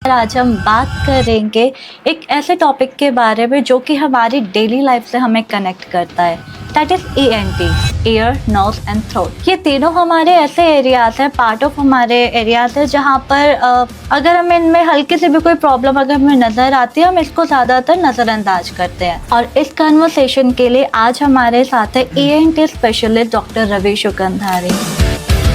आज हम बात करेंगे एक ऐसे टॉपिक के बारे में जो कि हमारी डेली लाइफ से हमें कनेक्ट करता है, that is ENT, ear, nose and throat. ये तीनों हमारे ऐसे एरियाज हैं, पार्ट ऑफ हमारे एरियाज है जहाँ पर अगर हमें इनमें हल्की सी भी कोई प्रॉब्लम अगर हमें नजर आती है, हम इसको ज्यादातर नजरअंदाज करते हैं। और इस कन्वर्सेशन के लिए आज हमारे साथ है ENT स्पेशलिस्ट डॉक्टर रवि शुकंधारी।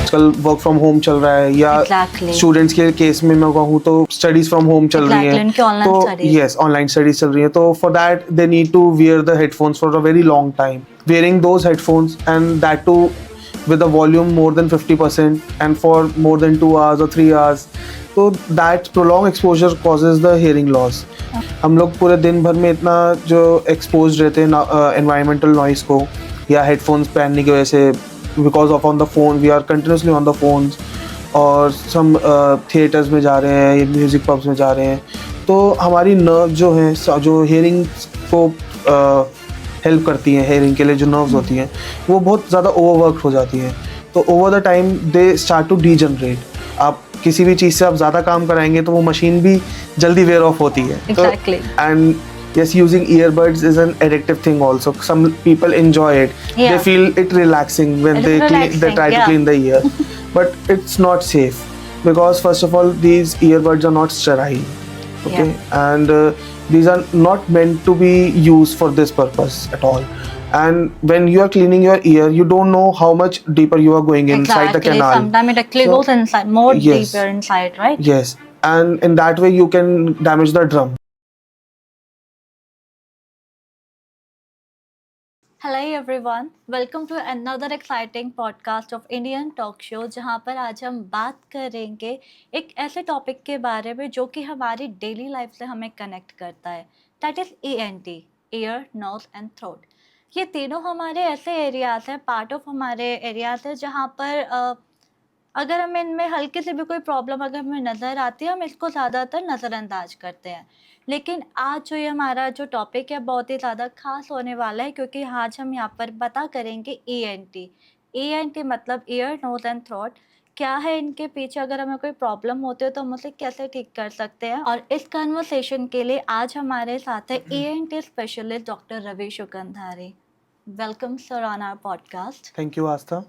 आजकल वर्क फ्रॉम होम चल रहा है या स्टूडेंट्स के केस में मैं कहूँ तो स्टडीज फ्रॉम होम चल रही हैं, तो यस ऑनलाइन स्टडीज चल रही हैं, तो for that they need to wear the headphones for a very long time. Wearing those headphones and that too with a volume more than 50% and for more than 2 hours or 3 hours, so that prolonged exposure causes the hearing loss. हम लोग पूरे दिन भर में इतना जो expose रहते हैं environmental noise को या हेडफोन्स पहनने की वजह से, because of on the phone we are continuously on the phones, और some थिएटर्स में जा रहे हैं या म्यूज़िक पब्स में जा रहे हैं, तो हमारी नर्व जो हैं जो हेयरिंग को हेल्प करती हैं, हेयरिंग के लिए जो नर्व्स होती हैं वो बहुत ज़्यादा ओवरवर्क हो जाती हैं, तो over the time they start to degenerate. आप किसी भी चीज़ से आप ज़्यादा काम कराएंगे तो वो मशीन भी जल्दी वेयर ऑफ होती है. And yes, using earbuds is an addictive thing also. Some people enjoy it. They feel it relaxing when they try to clean the ear. But it's not safe because first of all these earbuds are not sterile. Okay? And these are not meant to be used for this purpose at all. And when you are cleaning your ear, you don't know how much deeper you are going inside the canal. Sometimes it actually goes inside, more deeper inside, right? Yes. And in that way you can damage the drum. Hello everyone, welcome to another exciting podcast of Indian talk show, जहाँ पर आज हम बात करेंगे एक ऐसे topic के बारे में जो कि हमारी डेली लाइफ से हमें कनेक्ट करता है, that is ENT, ear, nose and throat. ये तीनों हमारे ऐसे एरियाज हैं, पार्ट ऑफ हमारे एरियाज है जहाँ पर अगर हमें इनमें हल्की सी भी कोई प्रॉब्लम अगर हमें नज़र आती है, हम इसको ज़्यादातर नज़रअंदाज करते हैं। लेकिन आज जो ये हमारा जो टॉपिक है बहुत ही ज़्यादा खास होने वाला है, क्योंकि आज हम यहाँ पर पता करेंगे ENT मतलब ईयर, नोज एंड थ्रोट क्या है, इनके पीछे अगर हमें कोई प्रॉब्लम होती है तो हम उसे कैसे ठीक कर सकते हैं। और इस कन्वर्सेशन के लिए आज हमारे साथ है ENT specialist doctor Ravi Shukandhari. Welcome sir on our podcast. Thank you Aastha.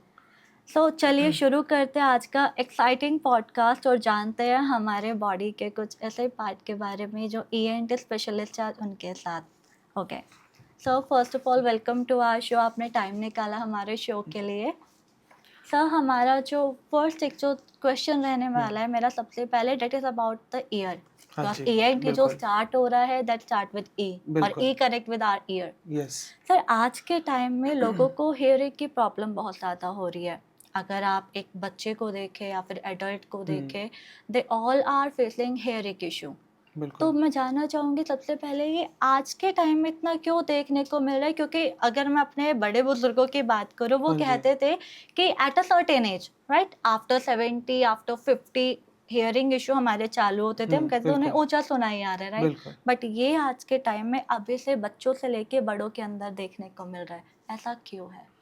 चलिए शुरू करते हैं आज का एक्साइटिंग पॉडकास्ट और जानते हैं हमारे बॉडी के कुछ ऐसे पार्ट के बारे में जो ENT स्पेशलिस्ट है उनके साथ। Okay, sir first of all welcome to our show, आपने टाइम निकाला हमारे शो के लिए। सर हमारा जो फर्स्ट एक जो क्वेश्चन रहने वाला है मेरा सबसे पहले, that is about the ear. ENT जो स्टार्ट हो रहा है दैट स्टार्ट विद E और E connect with our ear. Sir आज के टाइम में लोगों को हेयरिंग की प्रॉब्लम बहुत ज़्यादा हो रही है। अगर आप एक बच्चे को देखें या फिर एडल्ट को देखें, they all are facing hearing issue. तो मैं जानना चाहूँगी सबसे पहले ये आज के टाइम में इतना क्यों देखने को मिल रहा है, क्योंकि अगर मैं अपने बड़े बुजुर्गों की बात करूँ वो कहते थे कि at a certain age, right, after 70 after 50 hearing issue हमारे चालू होते थे, हम कहते थे उन्हें ऊंचा सुनाई आ रहा है, राइट। बट ये आज के टाइम में अभी से बच्चों से लेके बड़ों के अंदर देखने को मिल रहा है, ऐसा क्यों है?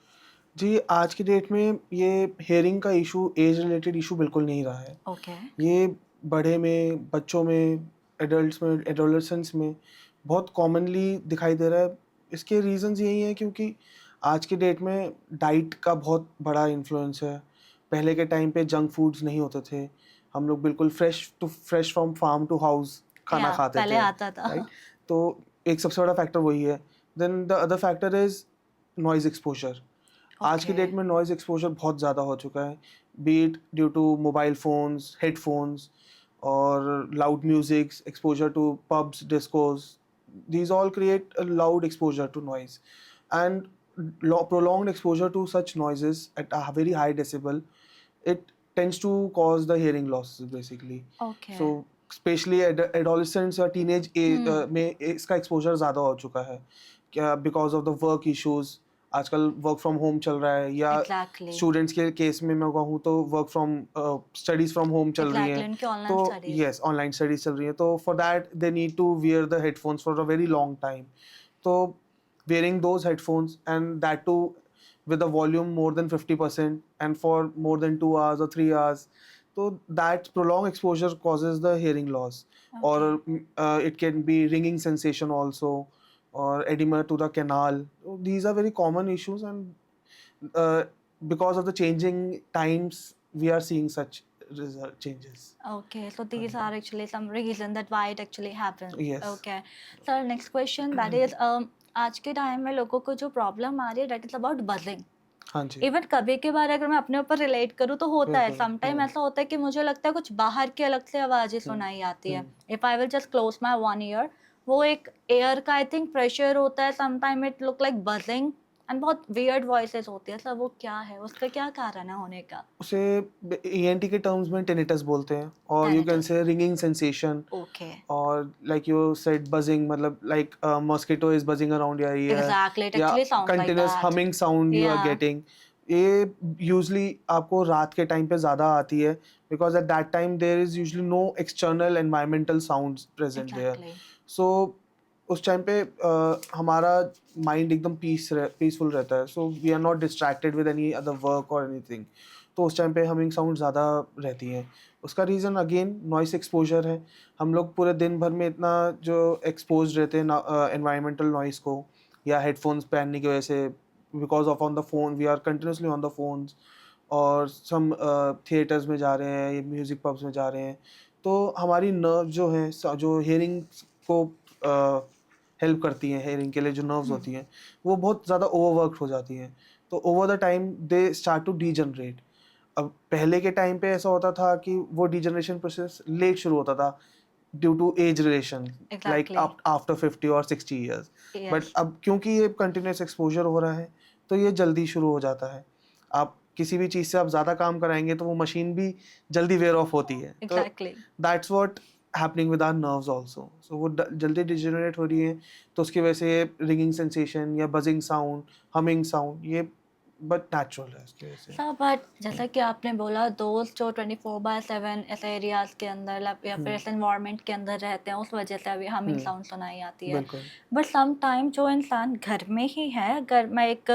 जी, आज की डेट में ये हेयरिंग का इशू एज रिलेटेड इशू बिल्कुल नहीं रहा है। ये बड़े में, बच्चों में, एडल्ट्स में, एडोलेसेंट्स में बहुत कॉमनली दिखाई दे रहा है। इसके रीजंस यही हैं क्योंकि आज की डेट में डाइट का बहुत बड़ा इन्फ्लुएंस है। पहले के टाइम पे जंक फूड्स नहीं होते थे, हम लोग बिल्कुल fresh from farm to house खाना खाते पहले थे, आता था, राइट। तो एक सबसे बड़ा फैक्टर वही है। Then the other factor is noise exposure. आज की डेट में नॉइज़ एक्सपोजर बहुत ज़्यादा हो चुका है, be it due to mobile phones, headphones और loud music, exposure to pubs, discos, these all create a loud exposure to noise, and prolonged exposure to such noises at a very high decibel, it tends to cause the hearing loss basically. So especially adolescents or teenage में इसका exposure ज़्यादा हो चुका है क्या, because of the work issues. आजकल work from home चल रहा है या स्टूडेंट्स के केस में मैं कहूँ तो work from studies from home चल रही हैं, तो यस ऑनलाइन स्टडीज चल रही हैं, तो for that they need to wear the headphones for a very long time. तो wearing those headphones and that too with a volume more than 50% and for more than 2 hours or 3 hours, तो that prolonged exposure causes the hearing loss, or it can be ringing sensation also, or edema to the canal. These are very common issues, and because of the changing times we are seeing such result changes. Okay, so these are actually some reason that why it actually happens. Yes. Okay, so next question that is आज के time में लोगों को जो problem आ रही है that is about buzzing. हाँ जी, even कभी के बार अगर मैं अपने ऊपर रिलेट करूँ तो होता है, बिल्कुल, समटाइम ऐसा होता है कि मुझे लगता है कुछ बाहर की अलग से आवाजें सुनाई आती है. If I will just close my one year, वो एक एयर का आई थिंक प्रेशर होता है, sometime it look like buzzing and बहुत वियर्ड वॉइसेस होती है. सर वो क्या है, उसका क्या कारण है होने का? उसे ENT के टर्म्स में tinnitus बोलते हैं, और you can say ringing sensation, Okay. or like you said buzzing, मतलब like a mosquito is buzzing around your ear, Exactly, it या actually sounds like continuous that. humming sound you are Yeah. getting. ये usually आपको रात के time पे ज़्यादा आती है, because at that time there is usually no external environmental sounds present there. Exactly. So उस टाइम पे हमारा माइंड एकदम पीसफुल रहता है, so we are not distracted with any other work और एनीथिंग. तो उस टाइम पे हमिंग साउंड ज़्यादा रहती हैं. उसका रीज़न अगेन नॉइस एक्सपोजर है. हम लोग पूरे दिन भर में इतना जो एक्सपोज रहते हैं एनवायरमेंटल नॉइस को, या हेडफोन्स पहनने की वजह से, because of on the phone we are continuously on the phones, और सम थिएटर्स में जा रहे हैं या म्यूज़िक पब्स में जा रहे हैं, तो हमारी नर्व जो है, जो हेयरिंग को हेल्प करती हैं, हेयरिंग के लिए जो नर्व्स होती हैं, वो बहुत ज़्यादा ओवरवर्क हो जाती हैं. तो over the time they start to degenerate. अब पहले के टाइम पे ऐसा होता था कि वो डीजनरेशन प्रोसेस लेट शुरू होता था due to age relation, like after 50 और 60 ईयर्स. बट अब क्योंकि ये कंटिन्यूस एक्सपोजर हो रहा है, तो ये जल्दी शुरू हो जाता है. आप किसी भी चीज़ से आप ज़्यादा काम कराएंगे तो वो मशीन भी जल्दी वेयर ऑफ होती है. Exactly. That's what happening with our nerves also. So वो जल्दी डिजनरेट हो रही है, तो उसकी वजह से ये रिंगिंग सेंसेशन या बजिंग साउंड, हमिंग साउंड, ये बट नेचुरल है इसकी वजह से. सर बट जैसा कि आपने बोला, दोस्त जो 24/7 ऐसे एरियाज के अंदर या फिर ऐसे इन्वायरमेंट के अंदर रहते हैं, उस वजह से अभी हमिंग साउंड सुनाई आती है. बिल्कुल. बट सम टाइम जो इंसान घर में ही है, अगर मैं एक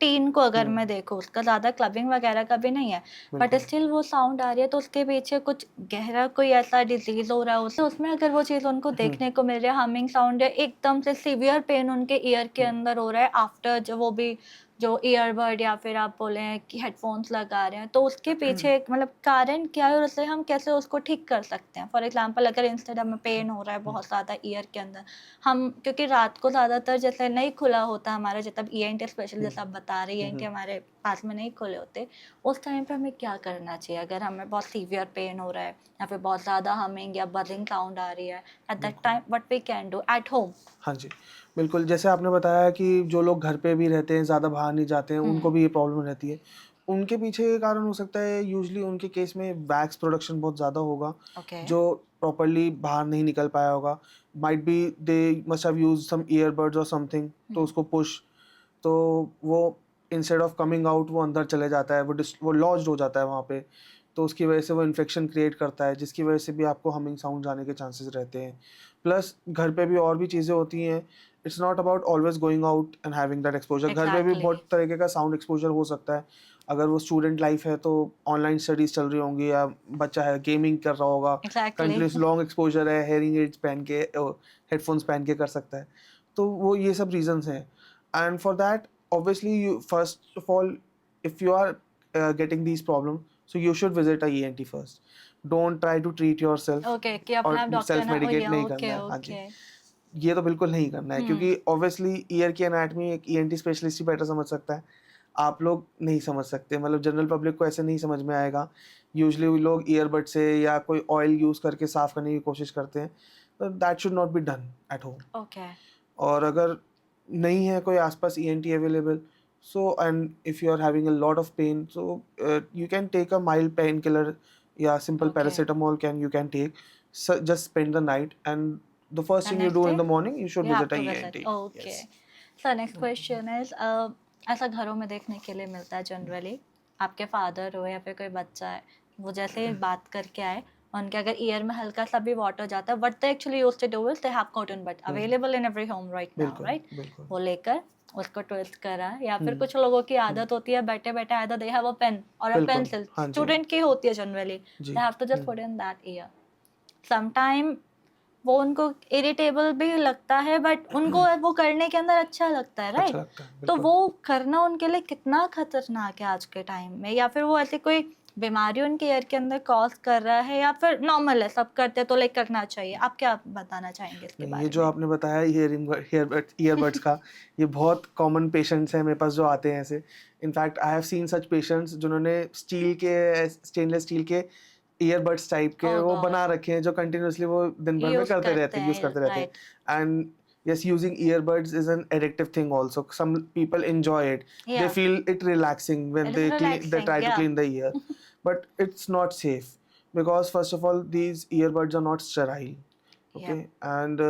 टीन को अगर मैं देखूँ, उसका ज़्यादा क्लबिंग वगैरह का भी नहीं है, बट स्टिल वो साउंड आ रही है, तो उसके पीछे कुछ गहरा कोई ऐसा डिजीज हो रहा है उसे, उसमें अगर वो चीज़ उनको देखने को मिल रही है, हमिंग साउंड है, एकदम से सीवियर पेन उनके ईयर के अंदर हो रहा है आफ्टर जो वो भी जो ईयरबड या फिर आप बोले कि हेडफोन्स लगा रहे हैं, तो उसके पीछे एक मतलब कारण क्या है और उससे हम कैसे उसको ठीक कर सकते हैं? फॉर एग्जांपल अगर इंस्टेड में पेन हो रहा है बहुत ज़्यादा ईयर के अंदर, हम क्योंकि रात को ज़्यादातर जैसे नहीं खुला होता हमारा, जब ENT स्पेशल जैसा आप बता रहे हैं ENT हमारे पास में नहीं खुले होते, उस टाइम पे हमें क्या करना चाहिए अगर हमें बहुत सीवियर पेन हो रहा है या फिर बहुत ज़्यादा हमिंग या बजिंग साउंड आ रही है? At that time what we can do at home? हाँ जी, बिल्कुल. जैसे आपने बताया कि जो लोग घर पे भी रहते हैं, ज़्यादा बाहर नहीं जाते हैं, उनको भी ये प्रॉब्लम रहती है. उनके पीछे ये कारण हो सकता है, यूजुअली उनके केस में वैक्स प्रोडक्शन बहुत ज़्यादा होगा, जो प्रॉपर्ली बाहर नहीं निकल पाया होगा. Might be they must have used some earbuds और समथिंग, तो उसको पुश, तो वो इंस्टेड ऑफ कमिंग आउट वो अंदर चले जाता है, वो लॉज्ड हो जाता है वहाँ पे. तो उसकी वजह से वो इन्फेक्शन क्रिएट करता है, जिसकी वजह से भी आपको हमिंग साउंड आने के चांसेस रहते हैं. प्लस घर पे भी और भी चीज़ें होती हैं. It's not about always going out and having that exposure. घर पे भी बहुत तरीके का साउंड एक्सपोजर हो सकता है. अगर वो स्टूडेंट लाइफ है तो ऑनलाइन स्टडीज चल रही होंगी, या बच्चा है गेमिंग कर रहा होगा, कंटिन्यूस लॉन्ग एक्सपोजर है, हेयरिंग एड्स पहन के, हेडफोन्स पहन के कर सकता है. तो वो ये सब रीजंस हैं. And for that obviously you first of all, if you are getting these problems, so you should visit a ENT first. Don't try to treat yourself. Okay, कि अपना और डॉक्टर self medicate नहीं करना है. हाँ जी, ये तो बिल्कुल नहीं करना है, क्योंकि obviously ईयर की एनाटमी एक ENT स्पेशलिस्ट ही बेटर समझ सकता है. आप लोग नहीं समझ सकते, मतलब जनरल पब्लिक को ऐसे नहीं समझ में आएगा. यूजुअली लोग ईयरबड से या कोई ऑयल यूज करके साफ करने की कोशिश करते हैं. तो that should not be done at home. Okay. और अगर नहीं है कोई आसपास ENT available, so and if you are having a lot of pain, so you can take a mild painkiller, या simple paracetamol you can take. So just spend the night, and the first thing you do in the morning, you should visit a ENT. Okay. So next question is ऐसा घरों में देखने के लिए मिलता है generally, आपके फादर हो या फिर कोई बच्चा है, वो जैसे ही बात करके आए, उनके अगर ईयर में हल्का सा भी वाटर जाता है, what they actually used to do is they have cotton bud available in every home right now, right? वो लेकर उसको ट्विस्ट करा, या फिर कुछ लोगों की आदत होती है बैठे बैठे either they have a pen और अ पेंसिल, स्टूडेंट की होती है generally, they have to just put in that ear. Sometime वो उनको इरिटेबल भी लगता है, बट उनको वो करने के अंदर अच्छा लगता है, राइट? तो वो करना उनके लिए कितना खतरनाक है आज के टाइम में, या फिर वो ऐसी कोई बीमारी उनके ईयर के अंदर कॉज कर रहा है, या फिर नॉर्मल है, सब करते तो लाइक करना चाहिए? आप क्या बताना चाहेंगे इसके बारे में? ये जो आपने बताया ईयरबड्स का, ये बहुत कॉमन पेशेंट्स हैं मेरे पास जो आते हैं ऐसे। In fact I have scene such patients जिन्होंने स्टेनलेस स्टील के ईयरबड्स टाइप के वो बना रखे हैं, जो कंटिन्यूअसली वो दिन भर में करते रहते हैं, यूज करते रहते हैं। And yes, using earbuds is an addictive thing also. Some people enjoy it. They feel it relaxing when they try to clean the ear. But it's not safe, because first of all, these earbuds are not sterile. Okay, and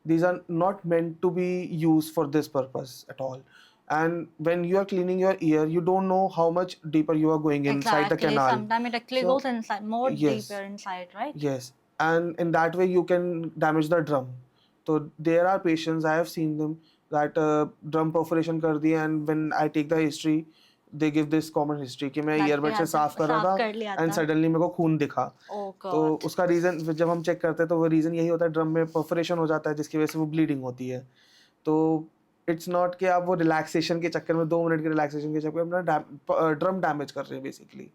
these are not meant to be used for this purpose at all. And when you are cleaning your ear, you don't know how much deeper you are going inside the canal. Sometimes it actually goes inside, more deeper inside, right? Yes, and in that way you can damage the drum. So there are patients, I have seen them, that drum perforation कर दी, and when I take the history, they give this common history कि मैं earbud से साफ कर रहा था and suddenly मेरे को खून दिखा। तो उसका रीजन जब हम चेक करते हैं तो वो रीजन यही होता है, ड्रम में परफोरेशन हो जाता है, जिसकी वजह से वो ब्लीडिंग होती है। तो इट्स नॉट कि आप वो रिलैक्सेशन के चक्कर में 2 मिनट के रिलैक्सेशन के चक्कर में अपना ड्रम डैमेज कर रहे हैं बेसिकली,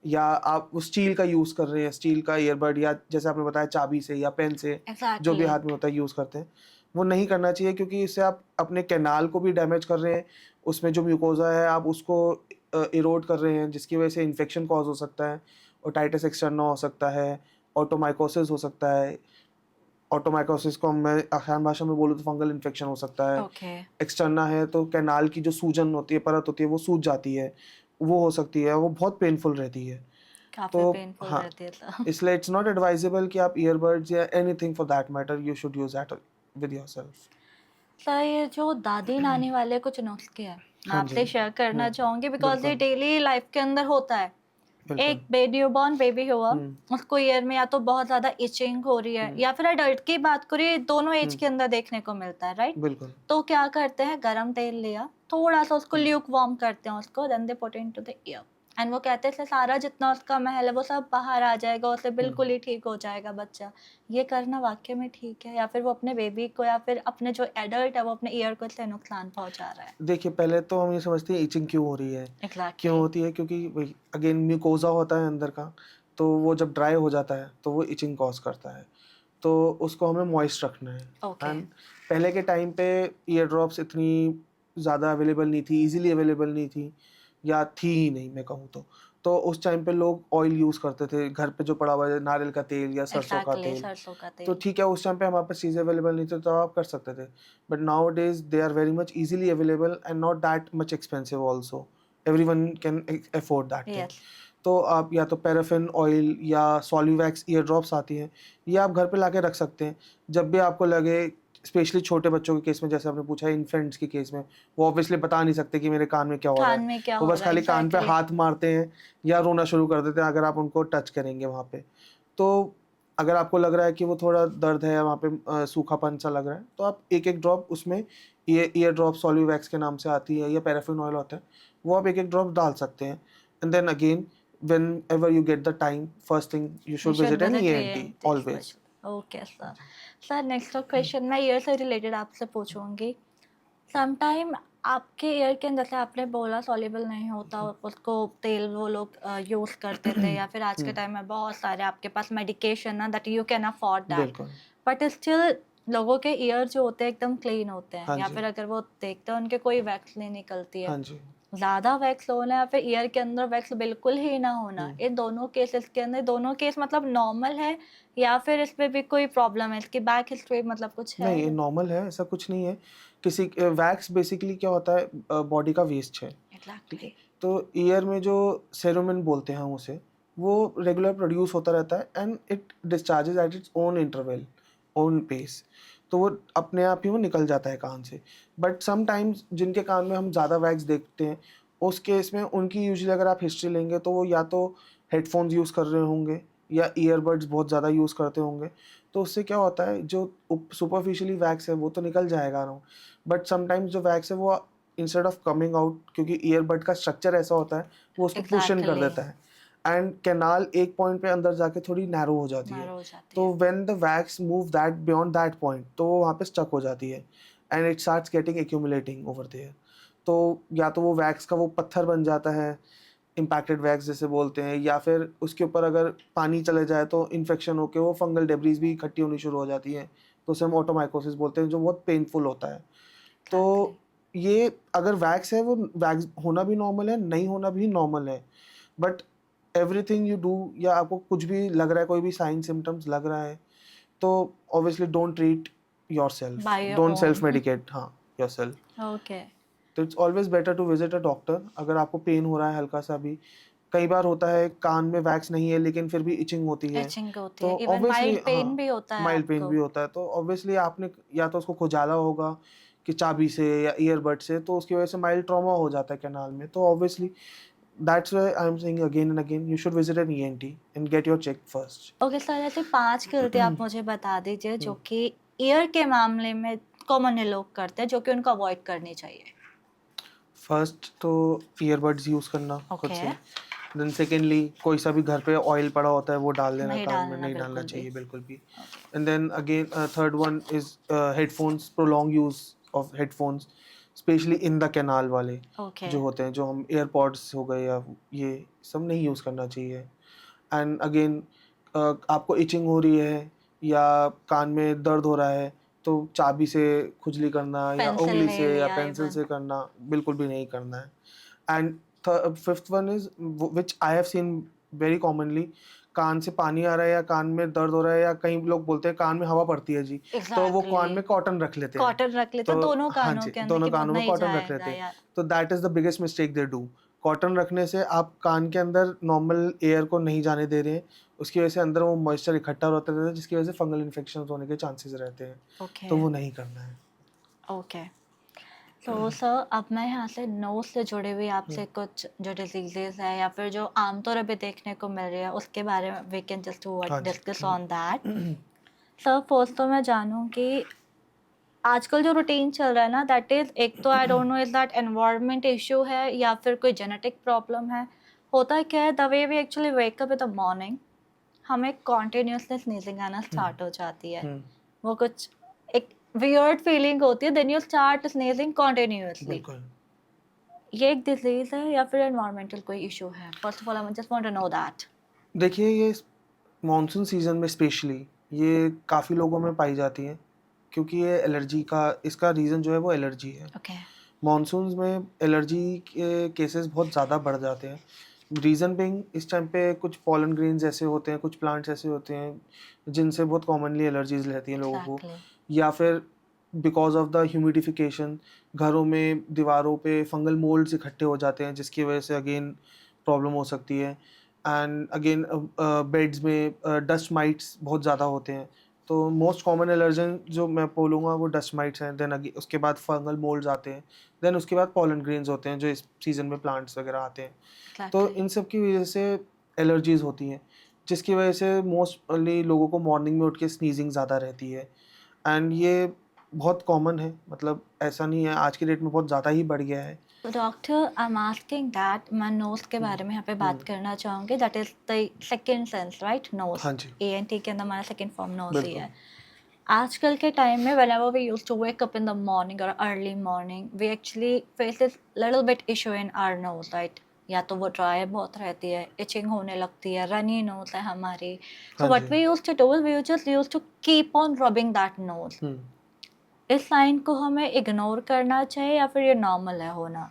या आप वो स्टील का यूज़ कर रहे हैं, स्टील का ईयरबड, या जैसे आपने बताया चाबी से या पेन से, जो भी हाथ में होता है यूज़ करते हैं, वो नहीं करना चाहिए, क्योंकि इससे आप अपने कैनाल को भी डैमेज कर रहे हैं। उसमें जो म्यूकोजा है आप उसको इरोड कर रहे हैं, जिसकी वजह से इन्फेक्शन कॉज हो सकता है, ओटाइटिस एक्सटर्ना हो सकता है, ऑटोमाइकोसिस हो सकता है। ऑटोमाइकोसिस को मैं आसान भाषा में बोलूँ तो फंगल इन्फेक्शन हो सकता है। एक्सटर्ना है तो कैनाल की जो सूजन होती है, परत होती है, वो सूज जाती है, वो हो सकती है, वो बहुत पेनफुल रहती है। तो हाँ, इसलिए इट्स नॉट एडवाइजेबल कि आप ईयरबड्स या anything for that matter you should use that with yourself. Sir, ये जो दादी नानी वाले कुछ नुस्खे हैं मैं आपसे शेयर करना चाहूंगी, बिकॉज ये डेली लाइफ के अंदर होता है। एक न्यूबॉर्न बेबी हुआ, उसको ईयर में या तो बहुत ज्यादा इचिंग हो रही है, या फिर अडल्ट की बात करिए, दोनों एज के अंदर देखने को मिलता है, राइट? तो क्या करते हैं, गरम तेल लिया, थोड़ा सा उसको ल्यूक वार्म करते हैं उसको, then they put into the ear, and वो कहते हैं सारा जितना उसका महल है वो सब बाहर आ जाएगा, उससे बिल्कुल ही ठीक हो जाएगा बच्चा। ये करना वाकई में ठीक है, या फिर वो अपने बेबी को या फिर अपने जो एडल्ट है वो अपने ईयर को इससे नुकसान पहुंचा रहा है? देखिए, पहले तो हम ये समझते हैं इचिंग क्यों हो रही है। क्यों होती है? क्योंकि अगेन म्यूकोजा होता है अंदर का, तो वो जब ड्राई हो जाता है तो वो इचिंग कॉज करता है, तो उसको हमें मॉइस्ट रखना है। एंड पहले के टाइम पे ईयर ड्रॉप्स इतनी ज़्यादा अवेलेबल नहीं थी, ईजिली अवेलेबल नहीं थी, या थी ही नहीं मैं कहूँ तो उस टाइम पे लोग ऑयल यूज़ करते थे, घर पे जो पड़ा हुआ है नारियल का तेल या सरसों का तेल। तो ठीक है, उस टाइम पे हमारे पास चीज़ें अवेलेबल नहीं थी तो आप कर सकते थे, but nowadays they are very much easily available and not that much expensive also, everyone can afford that thing. तो आप या तो पैराफिन ऑयल या सॉल्यूवैक्स ईयर ड्रॉप्स आती हैं, ये आप घर पे लाके रख सकते हैं। जब भी आपको लगे, स्पेशली छोटे बच्चों के केस में, जैसे आपने पूछा इन्फेंट्स के केस में, वो ऑब्वियसली बता नहीं सकते कि मेरे कान में क्या हो रहा है, वो बस खाली कान पे हाथ मारते हैं या रोना शुरू कर देते हैं अगर आप उनको टच करेंगे वहाँ पे। तो अगर आपको लग रहा है कि वो थोड़ा दर्द है, वहाँ पे सूखापन सा लग रहा है, तो आप एक एक ड्रॉप उसमें, ईयर ड्रॉप सॉल्यूवैक्स के नाम से आती है, या पैराफिन ऑयल होता है, वो आप एक एक ड्रॉप डाल सकते हैं। And then again whenever you get the time, first thing you should visit an ENT always. Okay sir. Sir, next question मैं ईयर से रिलेटेड आपसे पूछूंगी। समटाइम आपके ईयर के अंदर, जैसे आपने बोला सॉल्युबल नहीं होता, उसको तेल वो लोग यूज़ करते थे, या फिर आज के टाइम में बहुत सारे आपके पास मेडिकेशन है that you can afford that, but still लोगों के ईयर जो होते हैं एकदम क्लीन होते हैं, या फिर अगर वो देखते हैं उनके कोई वैक्स नहीं निकलती है, ज़्यादा वैक्स होना या फिर ईयर के अंदर वैक्स बिल्कुल ही ना होना, ये दोनों केसेस के अंदर, दोनों केस मतलब नॉर्मल है, या फिर इस पे भी कोई प्रॉब्लम है, इसकी बैक हिस्ट्री मतलब कुछ है? नहीं, ये नॉर्मल है, ऐसा कुछ नहीं है। किसी वैक्स बेसिकली क्या होता है, बॉडी का वेस्ट है। Exactly. तो ईयर में जो सेरोमिन बोलते हैं हम उसे, वो रेगुलर प्रोड्यूस होता रहता है and it discharges at its own interval, own pace, तो वो अपने आप ही वो निकल जाता है कान से। बट समटाइम्स जिनके कान में हम ज़्यादा वैक्स देखते हैं, उस केस में उनकी यूजुअली अगर आप हिस्ट्री लेंगे तो वो या तो हेडफोन्स यूज़ कर रहे होंगे या ईयरबड्स बहुत ज़्यादा यूज़ करते होंगे, तो उससे क्या होता है, जो सुपरफिशियली वैक्स है वो तो निकल जाएगा ना, बट समटाइम्स जो वैक्स है वो इंस्टेड ऑफ कमिंग आउट, क्योंकि ईयरबड का स्ट्रक्चर ऐसा होता है वो उसको पुश इन कर Exactly. देता है, एंड कैनाल एक पॉइंट पे अंदर जाके थोड़ी नैरो हो जाती है, नारो हो जाती तो है। When the wax move that beyond that point तो वो वहाँ पे स्टक हो जाती है, and it starts getting accumulating over there. तो या तो वो वैक्स का वो पत्थर बन जाता है, इम्पैक्टेड वैक्स जैसे बोलते हैं, या फिर उसके ऊपर अगर पानी चले जाए तो इन्फेक्शन होके वो फंगल डेब्रीज भी इकट्ठी होनी शुरू हो जाती हैं, तो उसे हम ऑटोमाइकोसिस बोलते हैं, जो बहुत पेनफुल होता है। तो ये अगर वैक्स है, वो वैक्स होना भी नॉर्मल है, नहीं होना भी नॉर्मल है, बट एवरीथिंग यू डू, या आपको कुछ भी लग रहा है, कोई भी साइन सिम्टम्स लग रहा है, तो obviously don't treat yourself, By your don't self own. Medicate हाँ योर सेल्फ। Okay. तो it's always better to visit a doctor अगर आपको पेन हो रहा है हल्का सा भी। कई बार होता है कान में वैक्स नहीं है लेकिन फिर भी इचिंग होती है, Itching होती है, तो even ऑब्वियसली mild pain हाँ भी होता है माइल्ड पेन आपको। भी होता है, तो ऑब्वियसली आपने या तो उसको खुजाला होगा कि चाबी से या ईयरबड से, तो उसकी वजह से माइल्ड ट्रॉमा हो जाता है कैनाल में, तो obviously that's why I am saying again and again you should visit an ENT and get your check first. Okay sir, ऐसे 5 गलतियां आप मुझे बता दीजिए जो कि ईयर के मामले में कॉमनली लोग करते हैं, जो कि उनको अवॉइड करनी चाहिए। फर्स्ट तो ईयरबड्स यूज करना खुद ओके। से, देन सेकेंडली कोई सा भी घर पे ऑयल पड़ा होता है वो डाल देना नहीं कान में, डालना नहीं डालना बिल्कुल भी। चाहिए बिल्कुल भी। Okay. And then again third one is headphones, prolong use of headphones, specially in the canal वाले ओके। जो होते हैं, जो हम एयरपॉड्स हो गए या ये सब नहीं यूज़ करना चाहिए। एंड अगेन आपको इचिंग हो रही है या कान में दर्द हो रहा है, तो चाबी से खुजली करना या पेंसिल उंगली से नेल या या पेंसिल इवन। से करना बिल्कुल भी नहीं करना है। And fifth one is which I have seen very commonly, कान से पानी आ रहा है या कान में दर्द हो रहा है, या कई लोग बोलते हैं कान में हवा पड़ती है जी, तो वो कान में कॉटन रख लेते हैं, कॉटन रख लेते तो हैं दोनों हाँ कानों जी के अंदर दोनों कि वो कानों में नहीं कॉटन रख जाएगा लेते हैं, या। तो that is the biggest mistake they do. Cotton रखने से आप कान के अंदर नॉर्मल एयर को नहीं जाने दे रहे हैं, उसकी वजह से अंदर वो मॉइस्चर इकट्ठा होता रहता है, जिसकी वजह से फंगल इन्फेक्शन होने के चांसेस रहते हैं, ओके। तो वो नहीं करना है। ओके। तो सर अब मैं यहाँ से नोज से जुड़े हुए आपसे कुछ जो डिजीजेस है या फिर जो आमतौर पे देखने को मिल रही है उसके बारे में वी कैन जस्ट हाँ जी। Discuss on that. Sir first तो मैं जानूँ कि आजकल जो रूटीन चल रहा है ना, दैट इज एक तो I don't know is that environment issue है या फिर कोई जेनेटिक प्रॉब्लम है। होता क्या है, the way we actually wake up in the morning हमें कॉन्टिन्यूसली स्नीजिंग आना स्टार्ट हो जाती है। वो कुछ एक वियर्ड फीलिंग होती है, then you start sneezing continuously. बिल्कुल। ये एक डिजीज है या फिर एनवायरमेंटल कोई इशू है? First of all I just want to know that. देखिए ये मानसून सीजन में स्पेशली ये काफ़ी लोगों में पाई जाती है, क्योंकि ये एलर्जी का, इसका रीज़न जो है वो एलर्जी है। ओके। मानसून्स में एलर्जी के केसेस बहुत ज़्यादा बढ़ जाते हैं। रीज़न बीइंग इस टाइम पे कुछ पॉलन ग्रेन्स ऐसे होते हैं, कुछ प्लांट्स ऐसे होते हैं जिनसे बहुत कॉमनली एलर्जीज रहती हैं लोगों को, एग्जैक्टली। या फिर बिकॉज ऑफ द ह्यूमिडिफिकेशन घरों में दीवारों पे फंगल मोल्ड्स इकट्ठे हो जाते हैं, जिसकी वजह से अगेन प्रॉब्लम हो सकती है। एंड अगेन बेड्स में डस्ट माइट्स बहुत ज़्यादा होते हैं, तो मोस्ट कॉमन एलर्जन जो मैं बोलूँगा वो डस्ट माइट्स हैं, देन अगे उसके बाद फंगल मोल्ड्स आते हैं, देन उसके बाद पॉलन ग्रेन्स होते हैं जो इस सीज़न में प्लांट्स वगैरह आते हैं। तो इन सब की वजह से एलर्जीज़ होती हैं, जिसकी वजह से मोस्टली लोगों को मॉर्निंग में उठ के स्नीजिंग ज़्यादा रहती है, एंड ये बहुत कॉमन है, मतलब ऐसा नहीं है, आज की डेट में बहुत ज़्यादा ही बढ़ गया है। Doctor I am asking that, मैं नोज के बारे में यहाँ पे बात करना चाहूँगी, that is the second sense right, nose. हाँ जी एएनटी के अंदर हमारा सेकंड फॉर्म नोज ही बिल्कुल। है। आजकल के टाइम में whenever we used to wake up in the morning or early morning we actually face this little bit issue in our nose, right? या तो वो ड्राई बहुत रहती है, इचिंग होने लगती है, रनी नोज है हमारी। हाँ So what जी। we used to do is we just used to keep on rubbing that nose. इस साइन को हमें इग्नोर करना चाहिए या फिर ये नॉर्मल है होना?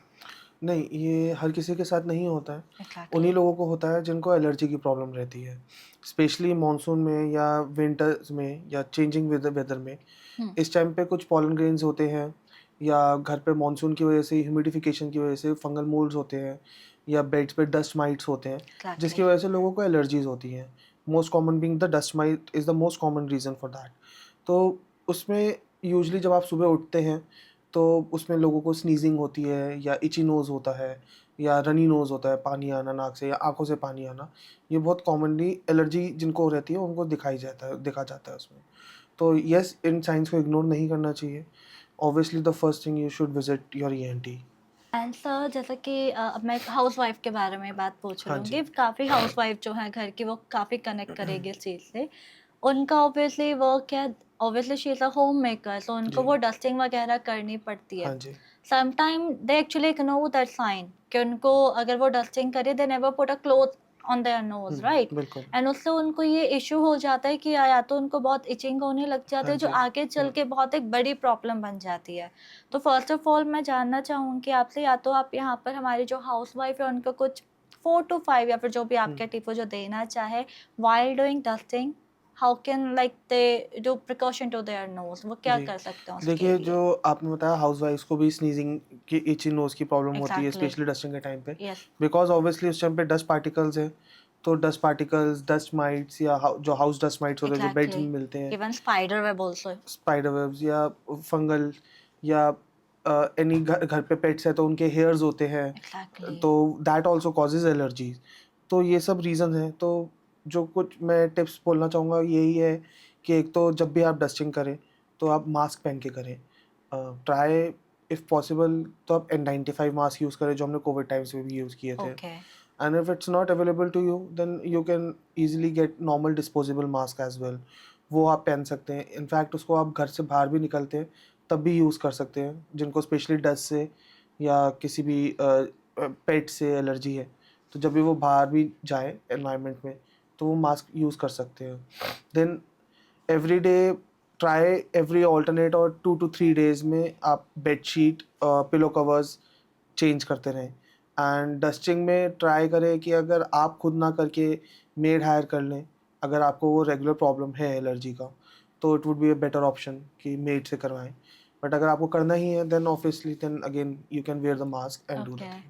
नहीं, ये हर किसी के साथ नहीं होता है। Exactly. उन्हीं लोगों को होता है जिनको एलर्जी की प्रॉब्लम रहती है, स्पेशली मानसून में या विंटर्स में या चेंजिंग वेदर में। इस टाइम पे कुछ पॉलन ग्रेन्स होते हैं, या घर पे मानसून की वजह से, ह्यूमिडिफिकेशन की वजह से फंगल मोल्ड्स होते हैं, या बेड्स पे डस्ट माइट्स होते हैं, Exactly. जिसकी वजह से लोगों को एलर्जीज होती हैं। Most common being the dust might is the most common reason for that. तो उसमें यूजुअली जब आप सुबह उठते हैं तो उसमें लोगों को स्नीजिंग होती है, या इची नोज़ होता है, या रनी नोज़ होता है, पानी आना नाक से या आँखों से पानी आना। ये बहुत कॉमनली एलर्जी जिनको रहती है उनको देखा जाता है उसमें। तो येस, इन साइंस को इग्नोर नहीं करना चाहिए। Obviously the first thing you should visit your ENT. And sir जैसे कि अब मैं हाउसवाइफ के बारे में बात पूछ रही हाँ हूँ जी। कि काफ़ी हाउसवाइफ जो है घर की वो काफ़ी कनेक्ट करेगी इस चीज़ से। उनका ऑब्वियसली वर्क है, obviously she is a homemaker, so उनको जी। वो डस्टिंग वगैरह करनी पड़ती है। हाँ जी। Sometime they actually ignore that sign कि उनको अगर वो डस्टिंग करे they never put a cloth on their nose, right? बिल्कुल। एंड उससे उनको ये इशू हो जाता है कि या तो उनको बहुत इचिंग होने लग जाती हाँ है जो जी। आगे चल के बहुत एक बड़ी प्रॉब्लम बन जाती है। तो फर्स्ट ऑफ ऑल मैं जानना चाहूँगी आपसे, या तो आप यहाँ पर हमारी जो हाउसवाइफ है उनको कुछ 4 टू 5 या फिर जो भी हुँ। आपके टिप हो जो देना चाहे while doing dusting, how can like they do precaution to their nose, वो क्या जी। कर सकते हैं उसके देखिए, लिए? जो आपने बताया हाउसवाइफ्स को भी स्नीज़िंग की, इची नोज़ की प्रॉब्लम होती है, एग्जैक्टली, स्पेशली डस्टिंग के टाइम पे। यस, बिकॉज़ ऑब्वियसली उस टाइम पे डस्ट पार्टिकल्स हैं, तो डस्ट पार्टिकल्स, डस्ट माइट्स या जो हाउस डस्ट माइट्स होते हैं, जो बेड्स एग्जैक्टली, में मिलते हैं, even spider web also, spider webs या फंगल या एनी घर घर पे पेट्स हैं, तो उनके हेयर्स होते हैं, एग्जैक्टली, तो दैट ऑल्सो कॉजेज़ एलर्जीज़। तो ये सब रीज़न हैं। तो जो कुछ मैं टिप्स बोलना चाहूँगा यही है कि एक तो जब भी आप डस्टिंग करें, तो आप मास्क पहन के करें। ट्राई इफ़ पॉसिबल तो आप N95 मास्क यूज़ करें, जो हमने कोविड टाइम्स में भी यूज़ किए थे। Okay, and if it's not available to you, then you can easily get normal disposable mask as well. वो आप पहन सकते हैं। इनफैक्ट उसको आप घर से बाहर भी निकलते हैं तब भी यूज़ कर सकते हैं, जिनको स्पेशली डस्ट से या किसी भी पेट से एलर्जी है। तो जब भी वो बाहर भी जाएँ एनवायरनमेंट में, तो वो मास्क यूज़ कर सकते हैं। Then everyday try every alternate और 2 टू 3 डेज़ में आप बेडशीट, पिलो कवर्स चेंज करते रहें। एंड डस्टिंग में ट्राई करें कि अगर आप खुद ना करके मेड हायर कर लें, अगर आपको वो रेगुलर प्रॉब्लम है एलर्जी का, तो it would be a better option कि मेड से करवाएँ। बट अगर आपको करना ही है, then obviously then again you can wear the mask and do the okay. Thing.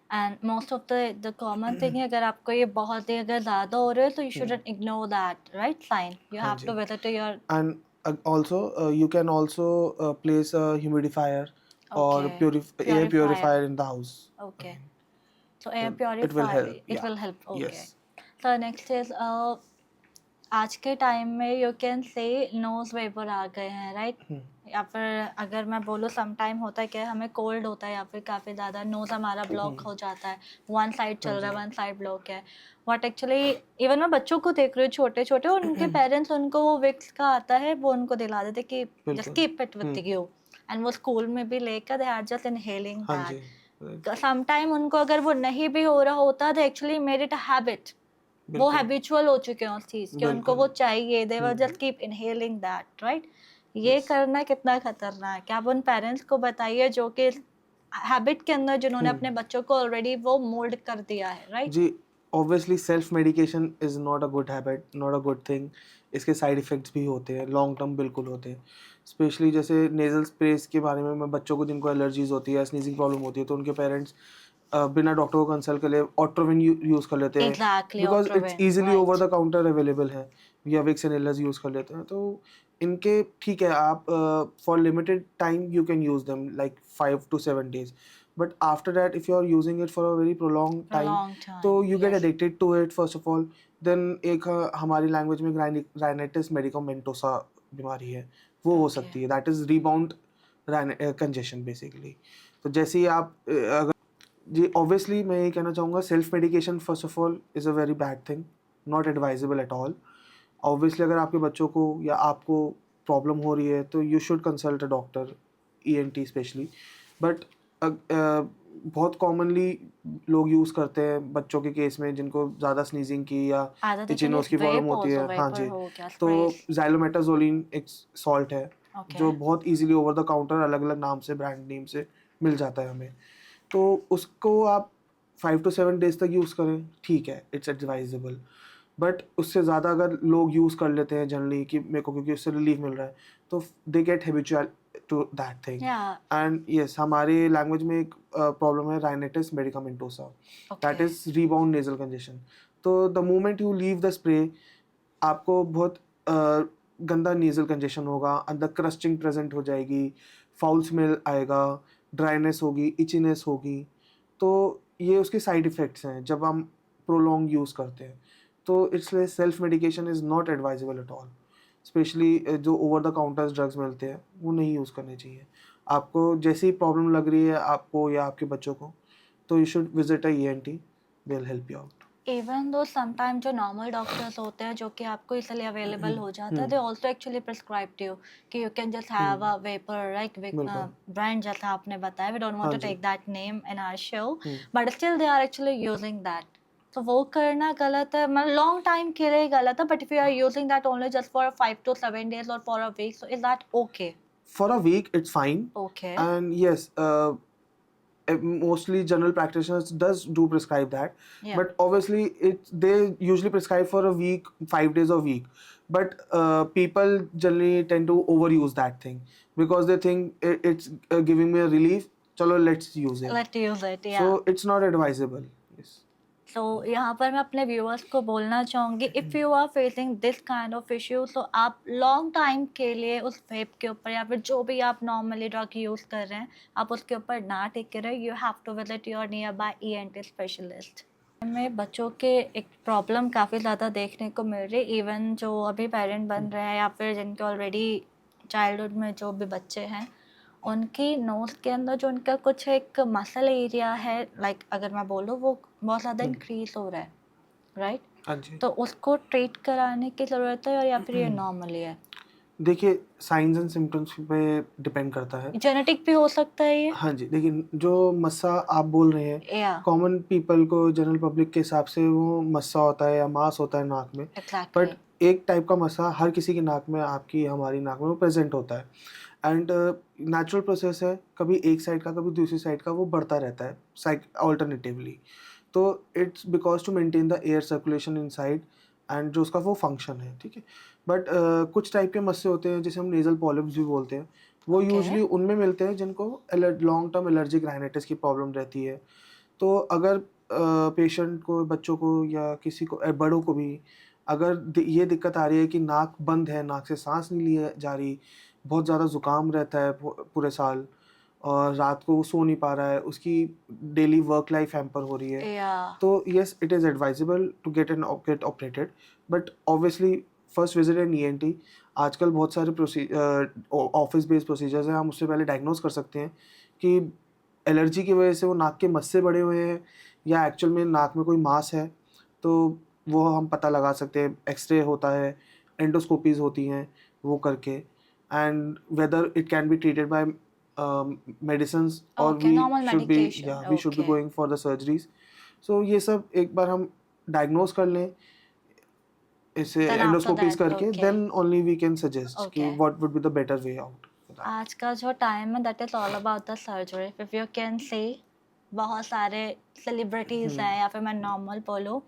And most of the common thing है, अगर आपको ये बहुत ही अगर ज़्यादा हो रहा है तो you hmm, shouldn't ignore that, right sign, you हाँ हैव टू जी। Visit to your, And you can also place a humidifier or okay, air purifier, purifier in the house. Okay, Okay. so air Then it will purifier, help. it Yeah. will help, okay. Yes. So next is आज के time में you can say nose vapour आ गए हैं, right? Hmm. या फिर अगर मैं बोलूँ सम टाइम होता है क्या, हमें कोल्ड होता है या फिर काफ़ी ज़्यादा नोज हमारा ब्लॉक हो जाता है, वन साइड हाँ चल रहा जी। है, वन साइड ब्लॉक है। व्हाट एक्चुअली, इवन मैं बच्चों को देख रही हूँ छोटे छोटे, और उनके पेरेंट्स उनको वो विक्स का आता है वो उनको दिला देते कि जस्ट बिल्कुल। Keep it with you, and वो स्कूल में भी लेकर दे आर जस्ट इनहेलिंग हाँ जी। दैट। सम टाइम उनको अगर वो नहीं भी हो रहा होता, they actually made it a habit, वो बिल्कुल। हैबिचुअल हो चुके हैं उस चीज़ के, उनको बिल्कुल। वो चाहिए, they were hmm. Just keep inhaling that, right? ये यस। करना कितना खतरनाक है, आप उन पेरेंट्स को बताइए जो कि हैबिट के अंदर जिन्होंने हुँ। अपने बच्चों को ऑलरेडी वो मोल्ड कर दिया है, राइट? जी, obviously self medication is not a good habit, not a good thing. इसके साइड इफ़ेक्ट्स भी होते हैं, लॉन्ग टर्म बिल्कुल होते हैं। स्पेशली जैसे नेज़ल स्प्रेज़ के बारे में, मैं बच्चों को जिनको एलर्जीज़ होती है या स्नीज़िंग प्रॉब्लम होती है, तो उनके पेरेंट्स बिना डॉक्टर को कंसल्ट करे ऑट्रोविन यूज़ कर लेते हैं, exactly, because it's Otrivin, easily over right? The counter available है, या विक्स इनहेलर्स यूज़ कर लेते हैं। तो इनके ठीक है, आप for limited time you can use them like 5 to 7 days, but after that if you are using it for a very prolong for time, long तो time, you get yes, addicted to it first of all. Then एक हमारी language में rhinitis मेडिकामेंटोसा बीमारी है, वो हो okay, सकती है, that is rebound congestion basically. तो जैसे ही आप अगर जी, ऑब्वियसली मैं ये कहना चाहूँगा, self medication first of all is a very bad thing, not advisable at all. Obviously अगर आपके बच्चों को या आपको प्रॉब्लम हो रही है, तो you should consult a doctor, ENT specially. But बहुत कॉमनली लोग यूज़ करते हैं बच्चों के केस में, जिनको ज़्यादा स्नीजिंग की या आदत इची एक्चुअली नोज़ की प्रॉब्लम वेप होती आल्सो, है। हाँ वेपर जी। हो गया, तो स्प्रेस, ज़ाइलोमेटाज़ोलिन एक सॉल्ट है, ओके, जो बहुत ईज़िली ओवर द काउंटर अलग-अलग नाम से, ब्रांड नेम से मिल जाता है हमें। तो उसको आप 5 टू 7 डेज़ तक यूज़ करें, ठीक है, इट्स एडवाइजेबल। बट उससे ज़्यादा अगर लोग यूज़ कर लेते हैं जनरली कि मेरे को क्योंकि उससे रिलीफ मिल रहा है, तो they get habitual to that thing. या, एंड येस, हमारी लैंग्वेज में एक प्रॉब्लम है, rhinitis medicamentosa, that okay, is rebound nasal congestion. तो the moment you leave the spray, आपको बहुत गंदा नेज़ल कंजेशन होगा, अंदर क्रस्टिंग प्रेज़ेंट हो जाएगी, फाउल स्मेल आएगा, ड्राइनेस होगी, इचीनेस होगी। तो ये उसके साइड इफ़ेक्ट्स हैं जब हम प्रोलॉन्ग यूज़ करते हैं। तो इसलिए self medication is not advisable at all. Specially जो ओवर द काउंटर्स ड्रग्स मिलते हैं, वो नहीं यूज़ करने चाहिए। आपको जैसी प्रॉब्लम लग रही है आपको या आपके बच्चों को, तो you should visit a ENT, they will help you out. Even though sometime जो नॉर्मल डॉक्टर्स होते हैं जो कि आपको इसलिए अवेलेबल हो जाते हैं, they also actually prescribe to you कि you can just have a vapour like brand, जैसा आपने बताया, we don't want to take that name in our show, but still they are actually using that. तो वो करना गलत है, मतलब लॉन्ग टाइम के लिए गलत है, but if you are using that only just for 5 to 7 days और for a week, so is that okay? For a week it's fine. Okay. And yes, mostly general practitioners does do prescribe that. Yeah. But obviously they usually prescribe for a week, 5 days a week. But people generally tend to overuse that thing because they think it's giving me a relief, chalo let's use it. Let's use it, yeah. So it's not advisable. Yes. So यहाँ पर मैं अपने viewers को बोलना चाहूँगी, if you are facing this kind of issue, तो आप long time के लिए उस वेप के ऊपर या फिर जो भी आप नॉर्मली ड्रग यूज़ कर रहे हैं, आप उसके ऊपर ना टिके रहे. You have to visit your nearby ENT specialist. में बच्चों के एक प्रॉब्लम काफ़ी ज़्यादा देखने को मिल रही है, इवन जो अभी पेरेंट बन रहे हैं या फिर जिनके ऑलरेडी चाइल्डहुड में जो भी बच्चे हैं, उनकी नोज़ के अंदर जो उनका कुछ एक मसल एरिया है, लाइक अगर मैं बोलूँ, वो बहुत ज़्यादा इंक्रीज हो रहा है, राइट? हाँ जी. तो उसको ट्रीट कराने की ज़रूरत है, और या फिर ये नॉर्मली है? देखिए साइंस एंड सिम्टम्स पे डिपेंड करता है. जेनेटिक भी हो सकता है ये? हाँ जी, देखिए जो मस्सा आप बोल रहे हैं, कॉमन पीपल को, जनरल पब्लिक के हिसाब से वो मस्सा होता है या मांस होता है नाक में. Exactly. बट एक टाइप का मस्सा हर किसी की नाक में, आपकी हमारी नाक में वो प्रेजेंट होता है. एंड नेचुरल प्रोसेस है, कभी एक साइड का कभी दूसरी साइड का वो बढ़ता रहता है ऑल्टरनेटिवली. तो it's because to maintain the air circulation inside and जो उसका वो फंक्शन है, ठीक है. बट कुछ टाइप के मस्से होते हैं जिसे हम नेजल पॉलिप्स भी बोलते हैं, वो यूजुअली उनमें मिलते हैं जिनको लॉन्ग टर्म एलर्जिक राइनाइटिस की प्रॉब्लम रहती है. तो अगर पेशेंट को, बच्चों को या किसी को, बड़ों को भी अगर ये दिक्कत आ रही है कि नाक बंद है, नाक से सांस नहीं ली जा रही, बहुत ज़्यादा ज़ुकाम रहता है पूरे साल, और रात को वो सो नहीं पा रहा है, उसकी डेली वर्क लाइफ हैम्पर हो रही है, तो yes it is advisable to get operated. But obviously first visit an ENT. आजकल बहुत सारे ऑफिस बेस्ड प्रोसीजर्स हैं, हम उससे पहले डायग्नोज कर सकते हैं कि एलर्जी की वजह से वो नाक के मस्से बड़े हुए हैं या एक्चुअल में नाक में कोई मांस है. तो वो हम पता लगा सकते हैं, एक्सरे होता है, एंडोस्कोपीज होती हैं, वो करके, and whether it can be treated by medicines और we should be going for the surgeries. So ये सब एक बार हम डायग्नोज कर लें इसे एंडोस्कोपीज करके, then only we can suggest कि what would be the better way out. आज का जो टाइम है that is all about the surgery. If you can say बहुत सारे सेलिब्रिटीज हैं, या फिर मैं नॉर्मल बोलूँ,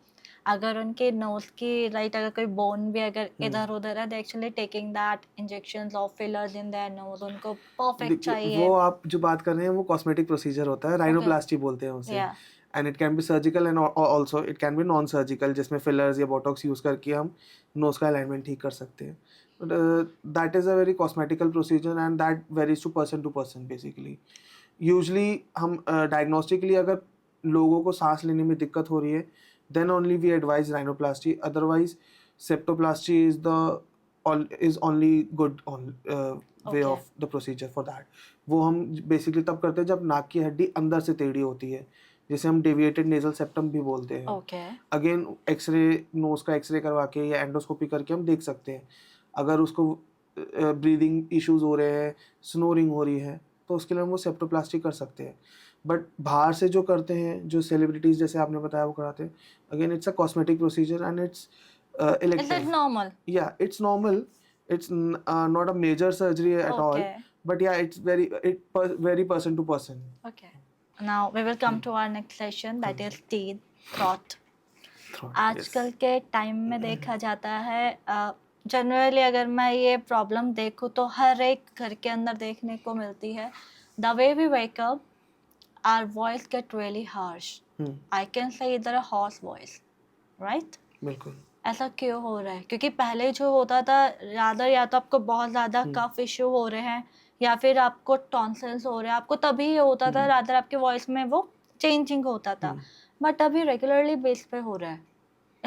अगर उनके नोज की राइट अगर कोई बोन भी अगर इधर उधर है, they actually taking that injections of fillers in their nose. उनको परफेक्ट चाहिए. वो आप जो बात कर रहे हैं वो कॉस्मेटिक प्रोसीजर होता है, राइनोप्लास्टी बोलते हैं उसे. And it can be surgical and also it can be non surgical, जिसमें फिलर्स या बोटॉक्स यूज करके हम नोज का अलाइनमेंट ठीक कर सकते हैं. That is a very cosmetical procedure and that varies to person basically. Usually हम डायग्नोस्टिकली अगर लोगों को सांस लेने में दिक्कत हो रही है, then only we advise rhinoplasty. Otherwise septoplasty is only good way of the procedure for that. वो हम बेसिकली तब करते हैं जब नाक की हड्डी अंदर से टेढ़ी होती है, जिसे हम डेविएटेड नेजल सेप्टम भी बोलते हैं. अगेन एक्सरे, नोज का एक्सरे करवा के या एंडोस्कोपी करके हम देख सकते हैं. अगर उसको ब्रीदिंग इश्यूज हो रहे हैं, स्नोरिंग हो रही है, तो उसके लिए हम वो सेप्टोप्लास्टी कर सकते हैं. बट बाहर से जो करते हैं, जो सेलिब्रिटीज जैसे आपने बताया वो कराते हैं, again it's a cosmetic procedure and it's elective. Is it normal? Yeah, it's normal. It's not a major surgery at all. But yeah, it's very person to person. Okay. Now we will come to our next session, that is teeth, throat. आजकल के time में देखा जाता है, generally अगर मैं ये problem देखूँ तो हर एक घर के अंदर देखने को मिलती है. The way we wake up, our voice get really harsh. I can say either a hoarse voice, right? बिल्कुल. ऐसा क्यों हो रहा है? क्योंकि पहले जो होता था, रादर या तो आपको बहुत ज़्यादा कफ इश्यू हो रहे हैं या फिर आपको टॉन्सिल्स हो रहे हैं, आपको तभी ये होता था, रादर आपके वॉइस में वो चेंजिंग होता था. बट अभी रेगुलरली बेस पे हो रहा है.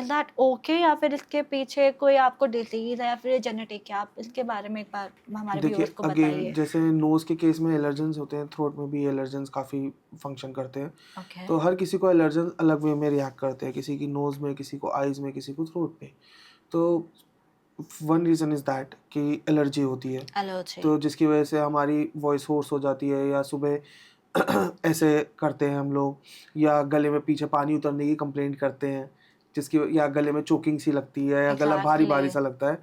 इज दैट ओके, या फिर इसके पीछे कोई आपको डिजीज है या फिर जेनेटिक है? आप इसके बारे में एक बार हमारे देखिए व्यूअर्स को अगेन, बताइए। जैसे नोज़ के केस में एलर्जेंस होते हैं, थ्रोट में भी एलर्जेंस काफ़ी फंक्शन करते हैं। ओके। तो हर किसी को एलर्जेंस अलग वे में रिएक्ट करते हैं, किसी की नोज़ में, किसी को आइज़ में, किसी को थ्रोट में। तो वन रीज़न इज़ दैट कि एलर्जी होती है, एलर्जी। तो जिसकी वजह से हमारी वॉइस होर्स हो जाती है, या सुबह ऐसे करते हैं हम लोग, या गले में पीछे पानी उतरने की कंप्लेंट करते हैं, जिसकी या गले में चोकिंग सी लगती है, या गला भारी एग्जैक्टली। भारी सा लगता है।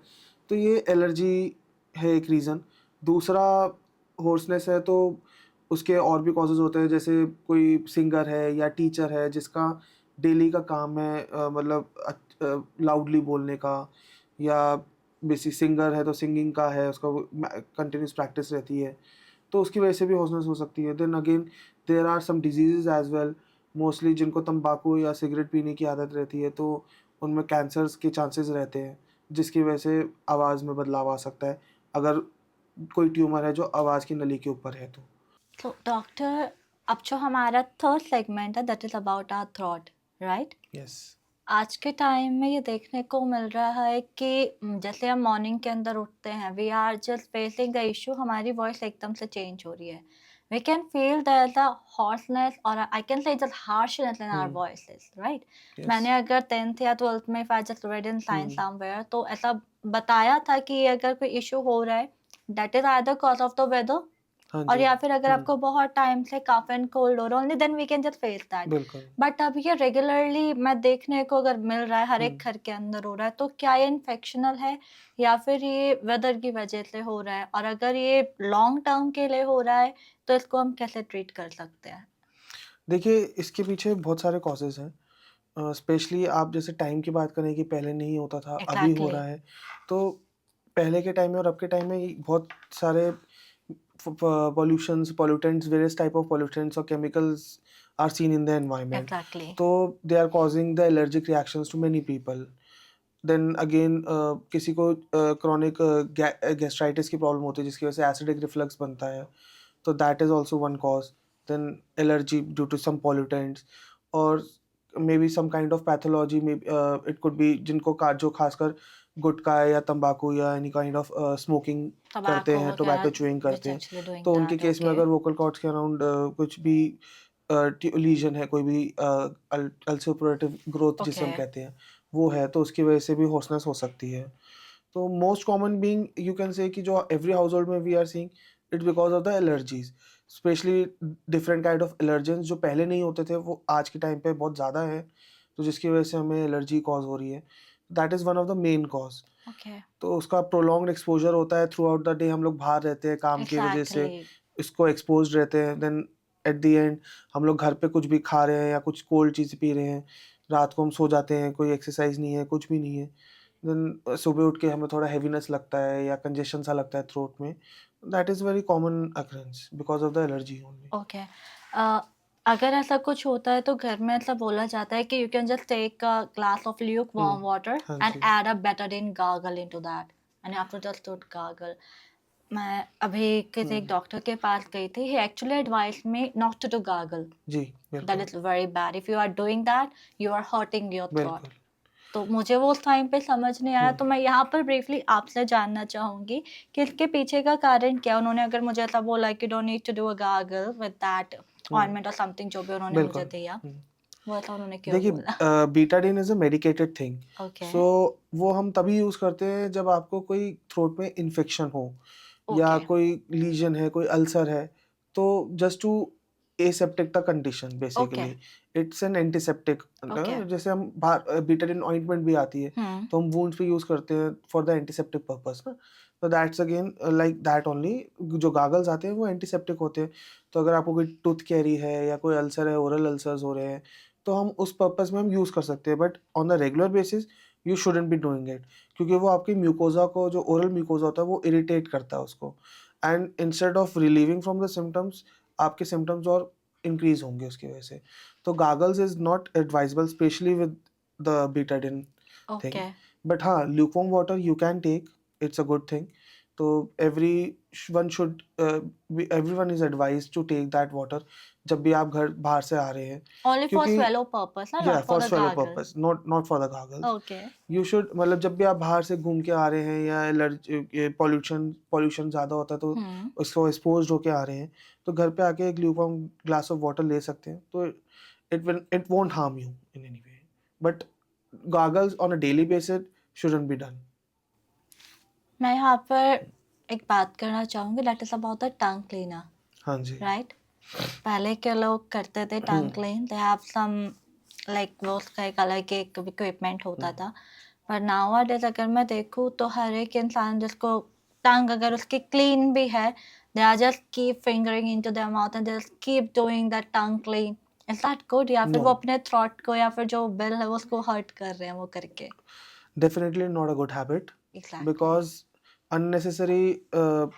तो ये एलर्जी है एक रीज़न। दूसरा होर्सनेस है, तो उसके और भी कॉजेज़ होते हैं, जैसे कोई सिंगर है या टीचर है जिसका डेली का काम है मतलब लाउडली बोलने का, या बेसिक सिंगर है तो सिंगिंग का है, उसका कंटिन्यूस प्रैक्टिस रहती है, तो उसकी वजह से भी होर्सनेस हो सकती है। Then again there are some diseases as well, mostly जिनको तंबाकू या सिगरेट पीने की आदत रहती है, तो उनमें कैंसर्स के चांसेस रहते हैं, जिसकी वजह से आवाज़ में बदलाव आ सकता है, अगर कोई ट्यूमर है जो आवाज़ की नली के ऊपर है तो। तो डॉक्टर, अब जो हमारा थर्ड सेगमेंट है that is about our throat, right? Yes. आज के टाइम में ये देखने को मिल रहा है कि जैसे हम मॉर्निंग के अंदर उठते हैं, we are just facing the issue, हमारी वॉइस एकदम से चेंज हो रही है। We can feel the hoarseness और I can say just harshness in our voices, right? Yes. मैंने अगर 10th या 12th में, if I just read in science hmm. Somewhere, तो ऐसा बताया था कि अगर कोई इशू हो रहा है that is either cause of the weather, हाँ और जी। या फिर अगर आपको बहुत टाइम से कफ एंड कोल्ड हो रहा है, only then we can just face that. बिल्कुल। बट अब ये रेगुलरली मैं देखने को अगर मिल रहा है, हर एक हम्म। घर के अंदर हो रहा है, तो क्या ये इन्फेक्शनल है या फिर ये वेदर की वजह से हो रहा है? और अगर ये लॉन्ग टर्म के लिए हो रहा है तो इसको हम कैसे ट्रीट कर सकते हैं? देखिए, इसके पीछे बहुत सारे कॉजेज़ हैं। स्पेशली आप जैसे टाइम की बात करें कि पहले नहीं होता था, अभी हो एग्जैक्टली। रहा है। तो पहले के टाइम में और अब के टाइम में ये बहुत सारे pollutions, pollutants, various type of pollutants और chemicals are seen in the environment. Exactly. तो they are causing the allergic reactions to many people. Then again किसी को क्रॉनिक गैस्ट्राइटिस की प्रॉब्लम होती है, जिसकी वजह से एसिडिक रिफ्लक्स बनता है, तो that is also one cause. Then allergy due to some pollutants, और maybe some kind of pathology में, इट कुड बी जिनको जो खासकर गुटखा या तंबाकू या एनी काइंड ऑफ स्मोकिंग करते टबैको हैं, वगैरह, टोबैको च्यूइंग विच करते हैं, एक्चुअली डूइंग तो उनके दैट। केस में ओके। अगर वोकल कॉर्ड्स के अराउंड कुछ भी लीजन है, कोई भी अल्सरप्रेटिव ग्रोथ जिसे ओके। हम कहते हैं, वो है, तो उसकी वजह से भी होर्सनेस हो सकती है। तो most common being you can say कि जो एवरी हाउस होल्ड में we are seeing, it's because of the allergies, specially different kind of allergens जो पहले नहीं होते थे, वो आज के टाइम पे बहुत ज़्यादा है, तो जिसकी वजह से हमें एलर्जी कॉज हो रही है। That is one of the main cause. Okay. तो उसका प्रोलॉन्ग्ड एक्सपोजर होता है, थ्रू आउट द डे हम लोग बाहर रहते हैं काम की वजह से, एग्जैक्टली। इसको एक्सपोज रहते हैं। देन एट द एंड हम लोग घर पे कुछ भी खा रहे हैं या कुछ कोल्ड चीज़ पी रहे हैं, रात को हम सो जाते हैं, कोई एक्सरसाइज नहीं है, कुछ भी नहीं है, देन सुबह उठ के हमें थोड़ा हैवीनेस लगता है या कंजेशन सा लगता है थ्रोट में। That is very common occurrence because of the allergy only. Okay. अगर ऐसा कुछ होता है तो घर में ऐसा बोला जाता है कि you can just take a glass of lukewarm water हाँ एंड जी। Add a Betadine gargle into that and you have to just do it gargle. मैं अभी किसी एक डॉक्टर के पास गई थी, he actually advised me not to do gargle. Ji That बिल्कुल। is very bad. If you are doing that, you are hurting your throat. बिल्कुल। तो मुझे वो उस टाइम पे समझ नहीं आया, तो मैं यहाँ पर ब्रीफली आपसे जानना चाहूंगी कि इसके पीछे का कारण क्या? उन्होंने अगर मुझे ऐसा बोला कि don't need to do a gargle with that ointment और समथिंग जो भी उन्होंने मुझे बिल्कुल। दिया, वो ऐसा उन्होंने क्यों देखिए, बोला? Betadine is a medicated thing. Okay. So वो हम तभी यूज़ करते हैं जब आपको कोई थ्रोट में इन्फेक्शन हो, या ओके। कोई लीजन है, कोई अल्सर है, तो just to aseptic the condition okay. Basically. It's an antiseptic. Okay. जैसे हम बाहर बीटाडीन ऑइंटमेंट भी आती है, तो हम वुंड्स पे यूज़ करते हैं फॉर द एंटीसेप्टिक पर्पस ना। तो that's again like that only. जो गागल्स आते हैं वो एंटीसेप्टिक होते हैं। तो अगर आपको कोई टूथ कैरी है या कोई अल्सर है, ओरल अल्सर्स हो रहे हैं, तो हम उस पर्पस में हम यूज़ कर सकते हैं, but on the regular basis you shouldn't be doing it, क्योंकि वो आपकी म्यूकोजा को, जो ओरल म्यूकोजा होता है, वो इरिटेट करता है उसको, and instead of relieving from the symptoms, आपके सिम्टम्स और इंक्रीज होंगे उसकी वजह से। तो gargles is not advisable specially with the Betadine thing. Okay. But हाँ, lukewarm water you can take, it's a good thing. तो everyone is advised to take that water जब भी आप घर बाहर से आ रहे हैं, Only for क्योंकि swallow purpose, not yeah, for for the swallow gargle. purpose, not for the goggles. Okay. You should, मतलब जब भी आप बाहर से घूम के आ रहे हैं या एलर्जी पॉल्यूशन ज़्यादा होता है तो उसको एक्सपोज होके आ रहे हैं, तो घर पे आके एक ल्यूकवार्म ग्लास ऑफ वाटर ले सकते हैं, तो it won't harm you in any way. But goggles on a daily basis shouldn't be done. मैं यहाँ पर एक बात करना चाहूँगी, that is about the tongue cleaner. हाँ जी. Right? पहले के लोग करते थे tongue clean, they have some like वो उसका एक अलग एक equipment होता था, पर nowadays अगर मैं देखूँ तो हर एक इंसान जिसको टंग अगर उसकी clean भी है, they are just keep fingering into their mouth and they just keep doing that tongue clean. Is that good? या फिर वो अपने throat को या फिर जो bill है वो उसको hurt कर रहे हैं वो करके? Definitely not a good habit. Exactly. Because unnecessary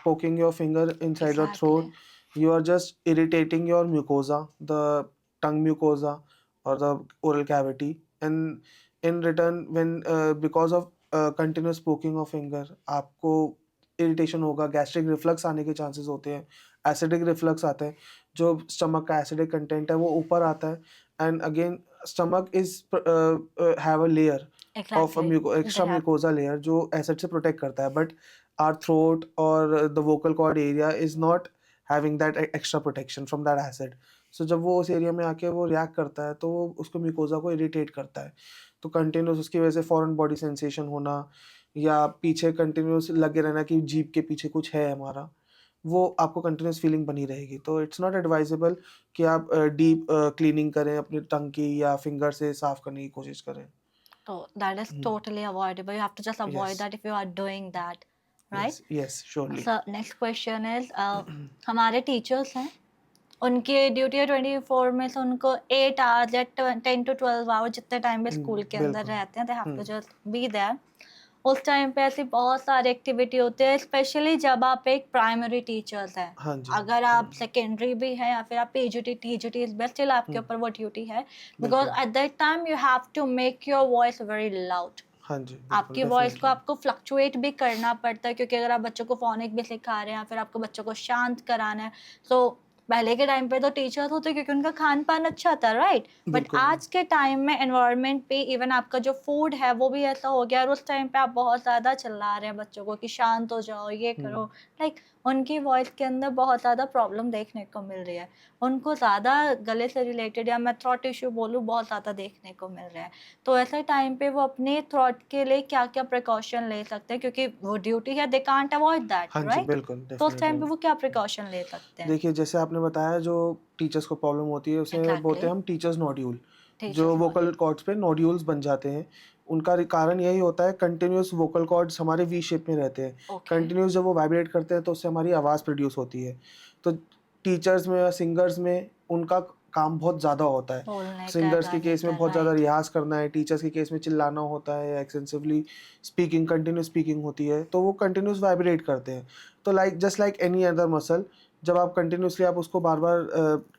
poking your finger inside your throat, you are just irritating your mucosa, the tongue mucosa or the oral cavity, and in return when because of continuous poking of finger आपको irritation होगा, gastric reflux आने के chances होते हैं, acidic reflux आता है, जो stomach का एसिडिक कंटेंट है वो ऊपर आता है, and again stomach is have a layer of extra mucosa layer जो एसिड से प्रोटेक्ट करता है, बट आवर थ्रोट और the vocal cord area is not having that extra protection from that acid. So जब वो उस एरिया में आके वो रिएक्ट करता है तो वो उसको म्यूकोजा को इरिटेट करता है, तो कंटिन्यूस उसकी वजह से फॉरेन बॉडी सेंसेशन होना या पीछे कंटिन्यूस लगे रहना कि जीभ के पीछे कुछ है हमारा, वो आपको कंटिन्यूस फीलिंग बनी रहेगी. तो इट्स नॉट एडवाइजेबल कि आप डीप क्लीनिंग करें अपनी टंग की या फिंगर से साफ करने की कोशिश करें. So that is totally avoidable. You have to just avoid that if you are doing that, right? Yes, surely. So next question is, हमारे teachers हैं, उनकी ड्यूटी है 24 में से उनको 8 आवर्स या 10 to 12 आवर्स जितने टाइम पे स्कूल के अंदर रहते हैं, they have to just be there. उस टाइम पे ऐसी बहुत सारी एक्टिविटी होती है, स्पेशली जब आप एक प्राइमरी टीचर्स हैं. अगर आप सेकेंडरी भी हैं या फिर आप PGT TGT is best, still आपके ऊपर वो ड्यूटी है, because at that time you have to make your voice very loud. आपकी वॉइस को आपको फ्लक्चुएट भी करना पड़ता है, क्योंकि अगर आप बच्चों को फोनिक भी सिखा रहे हैं या फिर आपको बच्चों को शांत कराना है, सो पहले के टाइम पे तो टीचर्स होते क्योंकि उनका खान पान अच्छा था, राइट? बट आज के टाइम में एनवायरनमेंट पे इवन आपका जो फूड है वो भी ऐसा हो गया, और उस टाइम पे आप बहुत ज़्यादा चिल्ला रहे हैं बच्चों को कि शांत हो जाओ, ये करो, लाइक उनकी वॉइस के अंदर बहुत ज़्यादा प्रॉब्लम देखने को मिल रही है. उनको ज़्यादा गले से रिलेटेड या मैं थ्रॉट इशू बोलूँ बहुत ज़्यादा देखने को मिल रहा है. तो ऐसे टाइम पे वो अपने थ्रॉट के लिए क्या क्या प्रिकॉशन ले सकते हैं, क्योंकि वो ड्यूटी है, they can't avoid that, right? तो उस टाइम पे वो क्या प्रिकॉशन ले सकते हैं? देखिए, जैसे आपने बताया जो टीचर्स को प्रॉब्लम होती है उसे बोलते हैं हम टीचर्स नोड्यूल, जो वोकल कॉर्ड्स पे नोड्यूल्स बन जाते हैं. उनका कारण यही होता है, कंटिन्यूस वोकल कॉर्ड्स हमारे वी शेप में रहते हैं, कंटिन्यूस जब वो वाइब्रेट करते हैं तो उससे हमारी आवाज़ प्रोड्यूस होती है. तो टीचर्स में या सिंगर्स में उनका काम बहुत ज़्यादा होता है. सिंगर्स के केस में बहुत ज़्यादा रियाज करना है, टीचर्स के केस में चिल्लाना होता है, एक्सटेंसिवली स्पीकिंग, कंटिन्यूस स्पीकिंग होती है, तो वो कंटिन्यूस वाइब्रेट करते हैं. तो just like any other muscle, जब आप कंटिन्यूसली आप उसको बार बार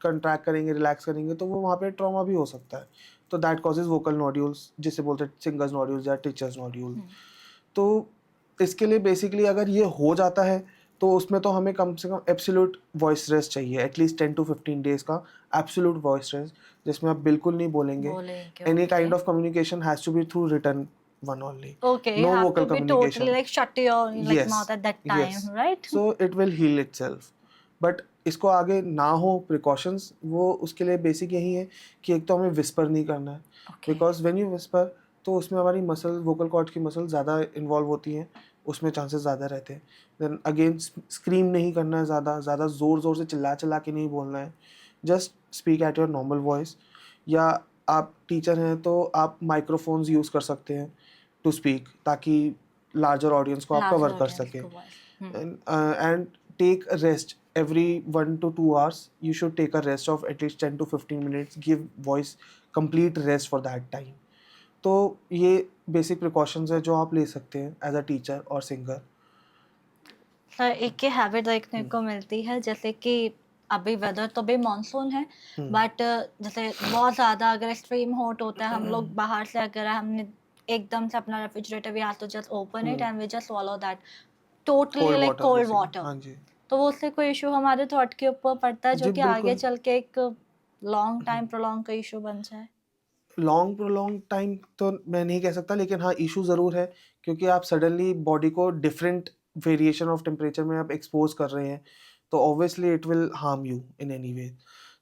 कंट्रैक्ट करेंगे, रिलैक्स करेंगे, तो वो वहाँ पे ट्रॉमा भी हो सकता है. तो दैट कॉजेज वोकल नोड्यूल्स, जिसे बोलते हैं सिंगर्स नोड्यूल्स या टीचर्स नोड्यूल. तो इसके लिए बेसिकली अगर ये हो जाता है तो उसमें तो हमें कम से कम एब्सोल्यूट वॉइस रेस्ट चाहिए, एटलीस्ट 10 to 15 डेज का एब्सोल्यूट वॉइस रेस्ट, जिसमें आप बिल्कुल नहीं बोलेंगे. Any kind of communication has to be through written one only. Okay, no you have vocal to be communication. totally like shut your mouth at that time, yes. right? So it will heal itself. But इसको आगे ना हो precautions, वो उसके लिए basic यही है कि एक तो हमें विस्पर नहीं करना है, because when you whisper तो उसमें हमारी मसल, वोकल कॉर्ड की मसल ज़्यादा इन्वॉल्व होती हैं, उसमें चांसेस ज़्यादा रहते हैं. देन अगेन स्क्रीम नहीं करना है, ज़्यादा ज़ोर से चिल्ला के नहीं बोलना है. Just speak at your normal voice, या आप टीचर हैं तो आप माइक्रोफोन्स यूज़ कर सकते हैं टू स्पीक, ताकि लार्जर ऑडियंस को आप कवर कर सकें. And take rest every 1 to 2 hours. You should take a rest of at least 10 to 15 minutes. Give voice complete rest for that time. तो ये बेसिक प्रिकॉशंस है जो आप ले सकते हैं एज अ टीचर और सिंगर. सर एक ही हैबिट देखने को मिलती है, जैसे कि अभी वेदर तो भी मानसून है, बट जैसे बहुत ज़्यादा अगर एक्सट्रीम हॉट होता है, हम लोग बाहर से अगर हमने एकदम से अपना refrigerator, we have to just open it and we just swallow that. Totally like cold basically। Water, हाँ जी तो वो उससे कोई इशू हमारे थॉट के ऊपर पड़ता है जो जी कि आगे बिल्कुल। चल के एक लॉन्ग टाइम प्रोलॉन्ग का इशू बन जाए? लॉन्ग प्रोलॉन्ग टाइम तो मैं नहीं कह सकता, लेकिन हाँ इशू ज़रूर है, क्योंकि आप सडनली बॉडी को डिफरेंट वेरिएशन ऑफ टेम्परेचर में आप एक्सपोज कर रहे हैं, तो obviously it will harm you in any way.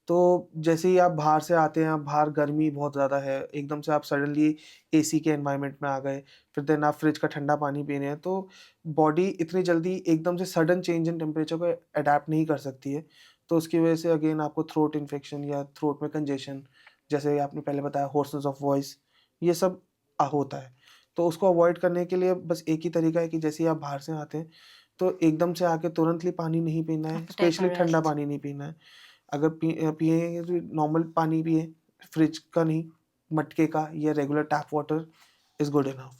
तो जैसे ही आप बाहर से आते हैं, आप बाहर गर्मी बहुत ज़्यादा है, एकदम से आप सडनली एसी के एनवायरनमेंट में आ गए, फिर देन आप फ्रिज का ठंडा पानी पी रहे हैं, तो बॉडी इतनी जल्दी एकदम से सडन चेंज इन टेम्परेचर को अडेप्ट नहीं कर सकती है। तो उसकी वजह से अगेन आपको थ्रोट इन्फेक्शन या थ्रोट में कंजेशन, जैसे आपने पहले बताया होर्सनेस ऑफ वॉइस, ये सब होता है। तो उसको अवॉइड करने के लिए बस एक ही तरीका है कि जैसे ही आप बाहर से आते हैं, तो एकदम से आके तुरंतली पानी नहीं पीना है, Have to take a specially ठंडा rest. पानी नहीं पीना है। अगर पिएंगे तो नॉर्मल पानी पिए, फ्रिज का नहीं, मटके का या regular tap water is good enough.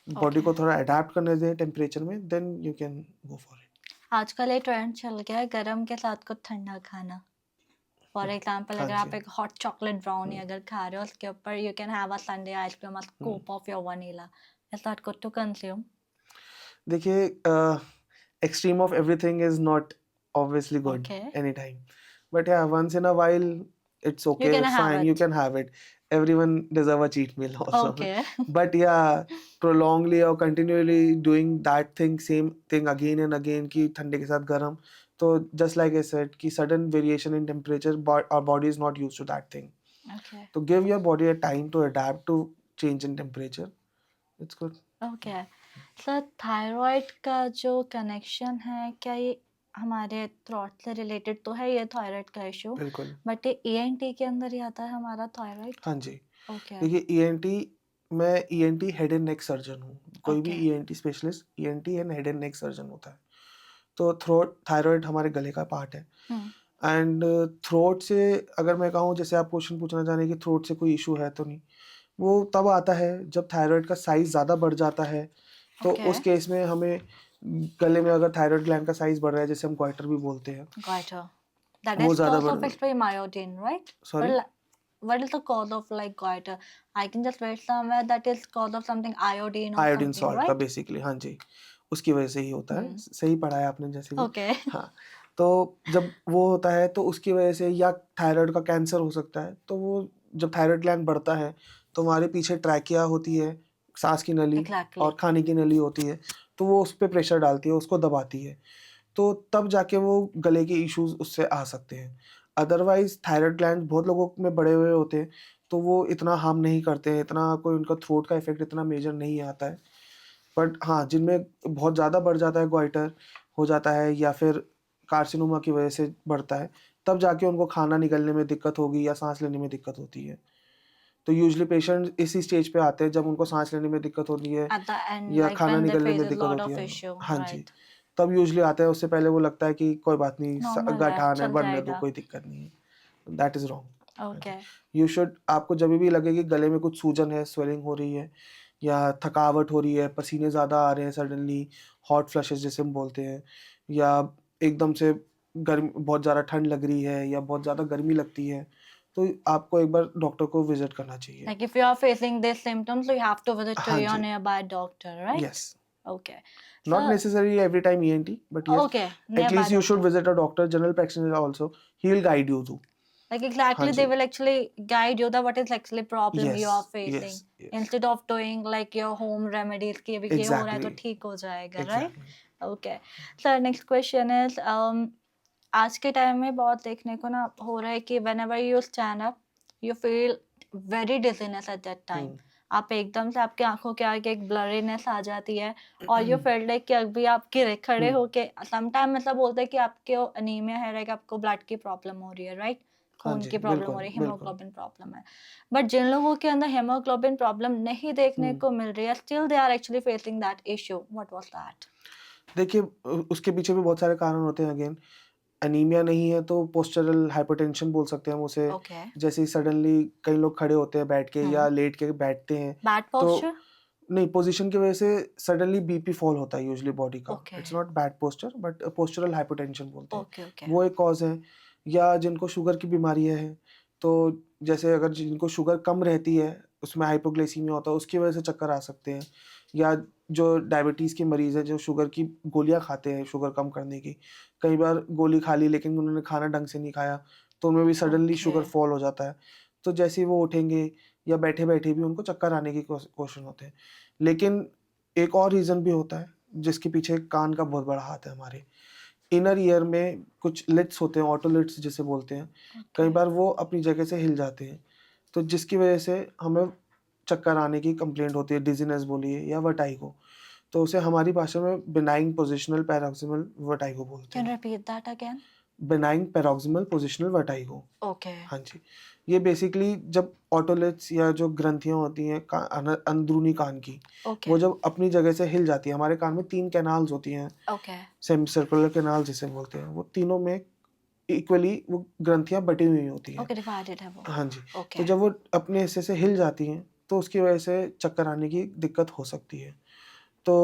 Body Okay. को थोड़ा अडेप्ट करने दें टेम्परेचर में, then you can go for it. आजकल ये ट्रेंड चल गया है गरम के साथ कुछ ठंडा खाना। फॉर एग्जाम्पल हाँ अगर जी। आप एक हॉट चॉकलेट ब्राउनी अगर खा रहे हो, उसके ऊपर you can have a sundae ice cream, a scoop of your vanilla, is that good to consume? देखिए, extreme of everything is not obviously good Okay. anytime, but yeah, once in a while it's You okay, can have fine, you it. can have it. Everyone deserve a cheat meal also. Okay. But yeah, prolongly or continually doing that thing, same thing again and again, कि ठंडे के साथ गर्म, तो just like I said कि sudden variation in temperature, our body is not used to that thing. Okay. So give your body a time to adapt to change in temperature. It's good. Okay sir, thyroid का जो connection है, क्या ये हमारे throat से related तो है ये थायराइड का इशू, बिल्कुल। बट ये ईएनटी के अंदर ही आता है हमारा थायराइड? हाँ जी। ओके देखिए ईएनटी, मैं ENT head and neck surgeon हूँ। कोई भी okay ENT specialist ENT and head and neck surgeon होता है। तो थ्रोट, थायराइड हमारे गले का पार्ट है, एंड थ्रोट से अगर मैं कहूँ, जैसे आप क्वेश्चन पूछना चाह रहे हैं कि थ्रोट से कोई इशू है तो नहीं, वो तब आता है जब थायराइड का साइज ज़्यादा बढ़ जाता है। तो ओके उस केस में हमें गले में अगर थायराइड ग्लैंड का साइज बढ़ रहा है, जैसे हम गोइटर भी बोलते हैं, goiter, that वो is ज़्यादा cause बढ़, of extreme iodine, right? Sorry, What is the cause of like goiter? I can just read somewhere that is cause of something iodine or iodine something, salt का right? Basically, हाँ जी, उसकी वजह से ही होता है। सही पढ़ा है आपने जैसे कि। Okay. हाँ, तो जब वो होता है तो उसकी वजह से, या थायराइड का कैंसर हो सकता है, तो वो जब थायराइड ग्लैंड बढ़ता है तो हमारे पीछे ट्रैकिया होती है, सांस की नली, Exactly. और खाने की नली होती है, तो वो उस पर प्रेशर डालती है, उसको दबाती है, तो तब जाके वो गले के इश्यूज उससे आ सकते हैं। अदरवाइज थायराइड ग्लैंड बहुत लोगों में बड़े हुए होते हैं, तो वो इतना हार्म नहीं करते हैं, इतना कोई उनका थ्रोट का इफेक्ट इतना मेजर नहीं आता है। बट हाँ, जिनमें बहुत ज़्यादा बढ़ जाता है, गोइटर हो जाता है या फिर कार्सिनोमा की वजह से बढ़ता है, तब जाके उनको खाना निकलने में दिक्कत होगी या सांस लेने में दिक्कत होती है। तो यूजुअली पेशेंट इसी स्टेज पे आते हैं जब उनको सांस लेने में दिक्कत होती है At the end, या like खाना when they निकलने में face a दिक्कत lot होती of है। issue, हाँ जी, right? तब यूजुअली आते हैं, उससे पहले वो लगता है कि कोई बात नहीं, Normal है, गठान है, चल बढ़ने दो, जाएगा. कोई दिक्कत नहीं है। That is wrong. Okay. You should, आपको जब भी लगे कि गले में कुछ सूजन है, स्वेलिंग हो रही है, या थकावट हो रही है, पसीने ज़्यादा आ रहे हैं सडनली, हॉट फ्लशेस जैसे हम बोलते हैं, या एकदम से गर्मी, बहुत ज़्यादा ठंड लग रही है या बहुत ज़्यादा गर्मी लगती है, तो आपको एक बार डॉक्टर को विजिट करना चाहिए। Like if you are facing these symptoms, so you have to visit to हाँ your जी, nearby doctor, right? Yes, Okay. not So, necessarily every time ENT, but yes, okay, at nearby least you should doctor. visit a doctor, general practitioner also, he will guide you through। Like हाँ exactly, they जी, will actually guide you that what is actually problem you are yes, facing, yes, yes, instead of doing like your home remedies कि अभी ये हो रहा है तो exactly, ठीक हो जाएगा, right? exactly। Okay. So next question is, आज के टाइम में बहुत देखने को ना हो रहा है कि whenever you stand up, you feel very dizziness at that time. आप एकदम से आपकी आंखों के आगे एक ब्लरीनेस आ जाती है और यू फील लाइक कि अभी आप गिरे खड़े होके, समटाइम ऐसा बोलते हैं कि आपके अनीमिया है, लाइक आपको ब्लड की प्रॉब्लम हो रही है, राइट? हाँ खून जी, की प्रॉब्लम हो बिल्कुल, रही है, बिल्कुल। हीमोग्लोबिन प्रॉब्लम है। बट जिन लोगों के अंदर हीमोग्लोबिन प्रॉब्लम नहीं देखने को मिल रही है, still they are actually facing that issue, what was that? देखिए, उसके पीछे भी बहुत सारे कारण होते हैं। अगेन, एनीमिया नहीं है तो पोस्चरल हाइपरटेंशन बोल सकते हैं हम उसे। ओके। जैसे ही सडनली कई लोग खड़े होते हैं बैठ के या लेट के बैठते हैं, बैड तो पोस्चर? नहीं, पोजीशन की वजह से सडनली बीपी फॉल होता है यूजुअली बॉडी का। Okay. It's not bad posture, but postural hypertension बोलते हैं। Okay okay. वो एक कॉज है। या जिनको शुगर की बीमारी है, तो जैसे अगर जिनको शुगर कम रहती है, उसमें हाइपोग्लाइसीमिया होता है, उसकी वजह से चक्कर आ सकते हैं। या जो डायबिटीज़ के मरीज़ हैं, जो शुगर की गोलियाँ खाते हैं शुगर कम करने की, कई बार गोली खा ली लेकिन उन्होंने खाना ढंग से नहीं खाया, तो उनमें भी सडनली शुगर ओके। फॉल हो जाता है। तो जैसे ही वो उठेंगे या बैठे-बैठे भी उनको चक्कर आने की क्वेश्चन होते हैं। लेकिन एक और रीज़न भी होता है, जिसके पीछे कान का बहुत बड़ा हाथ है हमारे। इनर ईयर में कुछ लिड्स होते हैं, ऑटोलिड्स जिसे बोलते हैं। कई ओके। बार वो अपनी जगह से हिल जाते हैं, तो जिसकी वजह से हमें चक्कर आने की कंप्लेंट होती है, डिज़ीनेस बोलिए या वर्टाइगो। तो उसे हमारी भाषा में बेनाइन पोज़िशनल पैरोक्सिमल वर्टाइगो बोलते कैन हैं। Repeat that again? Benign paroxysmal positional vertigo. Okay. हाँ जी। ये बेसिकली जब ऑटोलिड्स या जो ग्रंथियाँ होती हैं अंदरूनी कान की, ओके। वो जब अपनी जगह से हिल जाती है, हमारे कान में 3 कैनाल्स होती हैं, ओके। सेमी सर्कुलर कैनाल जिसे बोलते हैं, वो तीनों में इक्वली वो ग्रंथियाँ बटी हुई होती हैं। ओके, डिवाइडेड है वो। हाँ जी। ओके। तो जब वो अपने हिस्से से हिल जाती हैं, तो उसकी वजह से चक्कर आने की दिक्कत हो सकती है। तो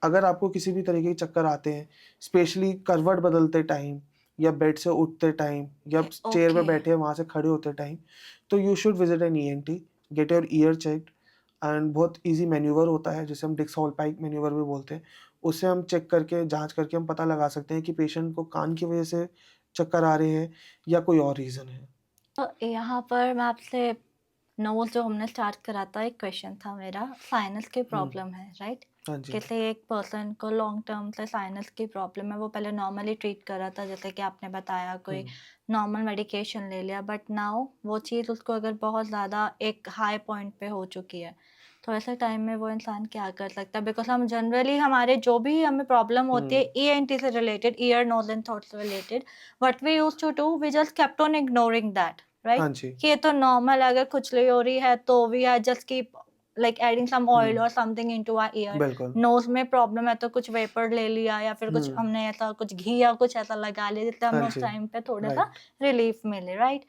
अगर आपको किसी भी तरीके के चक्कर आते हैं, स्पेशली करवट बदलते टाइम या बेड से उठते टाइम या चेयर पे ओके। बैठे हैं वहाँ से खड़े होते टाइम, तो you should visit an ENT, get your ear checked. And बहुत ईज़ी मैन्यूवर होता है जिसे हम डिक्स-हॉल-पाइक मैन्यूवर भी बोलते हैं। उससे हम चेक करके, जाँच करके हम पता लगा सकते हैं कि पेशेंट को कान की वजह से चक्कर आ रहे हैं या कोई और रीज़न है। तो यहाँ पर मैं आपसे नोज जो हमने स्टार्ट करा था, एक क्वेश्चन था मेरा, साइनस की प्रॉब्लम है, राइट? हाँ जी। किसी एक पर्सन को लॉन्ग टर्म से साइनस की प्रॉब्लम है, वो पहले नॉर्मली ट्रीट कर रहा था, जैसे कि आपने बताया कोई नॉर्मल मेडिकेशन ले लिया, बट नाउ वो चीज़ उसको अगर बहुत ज़्यादा एक हाई पॉइंट पे हो चुकी है, तो ऐसे टाइम में वो इंसान क्या कर सकता है? बिकॉज हम जनरली हमारे जो भी हमें प्रॉब्लम होती है ईएनटी से related, ear nose and throat से related, what we used to do, we just kept on ignoring that, हाँ राइट? जी। कि ये तो नॉर्मल है, अगर खुजली हो रही है तो we are just keep like adding some oil और समथिंग इनटू आवर ईयर। बिल्कुल। नोज में प्रॉब्लम है तो कुछ वेपर ले लिया या फिर कुछ हमने ऐसा कुछ घी या कुछ ऐसा लगा लिया जिससे हाँ हमें उस जी। टाइम पे थोड़ा सा राइट। रिलीफ मिले, राइट?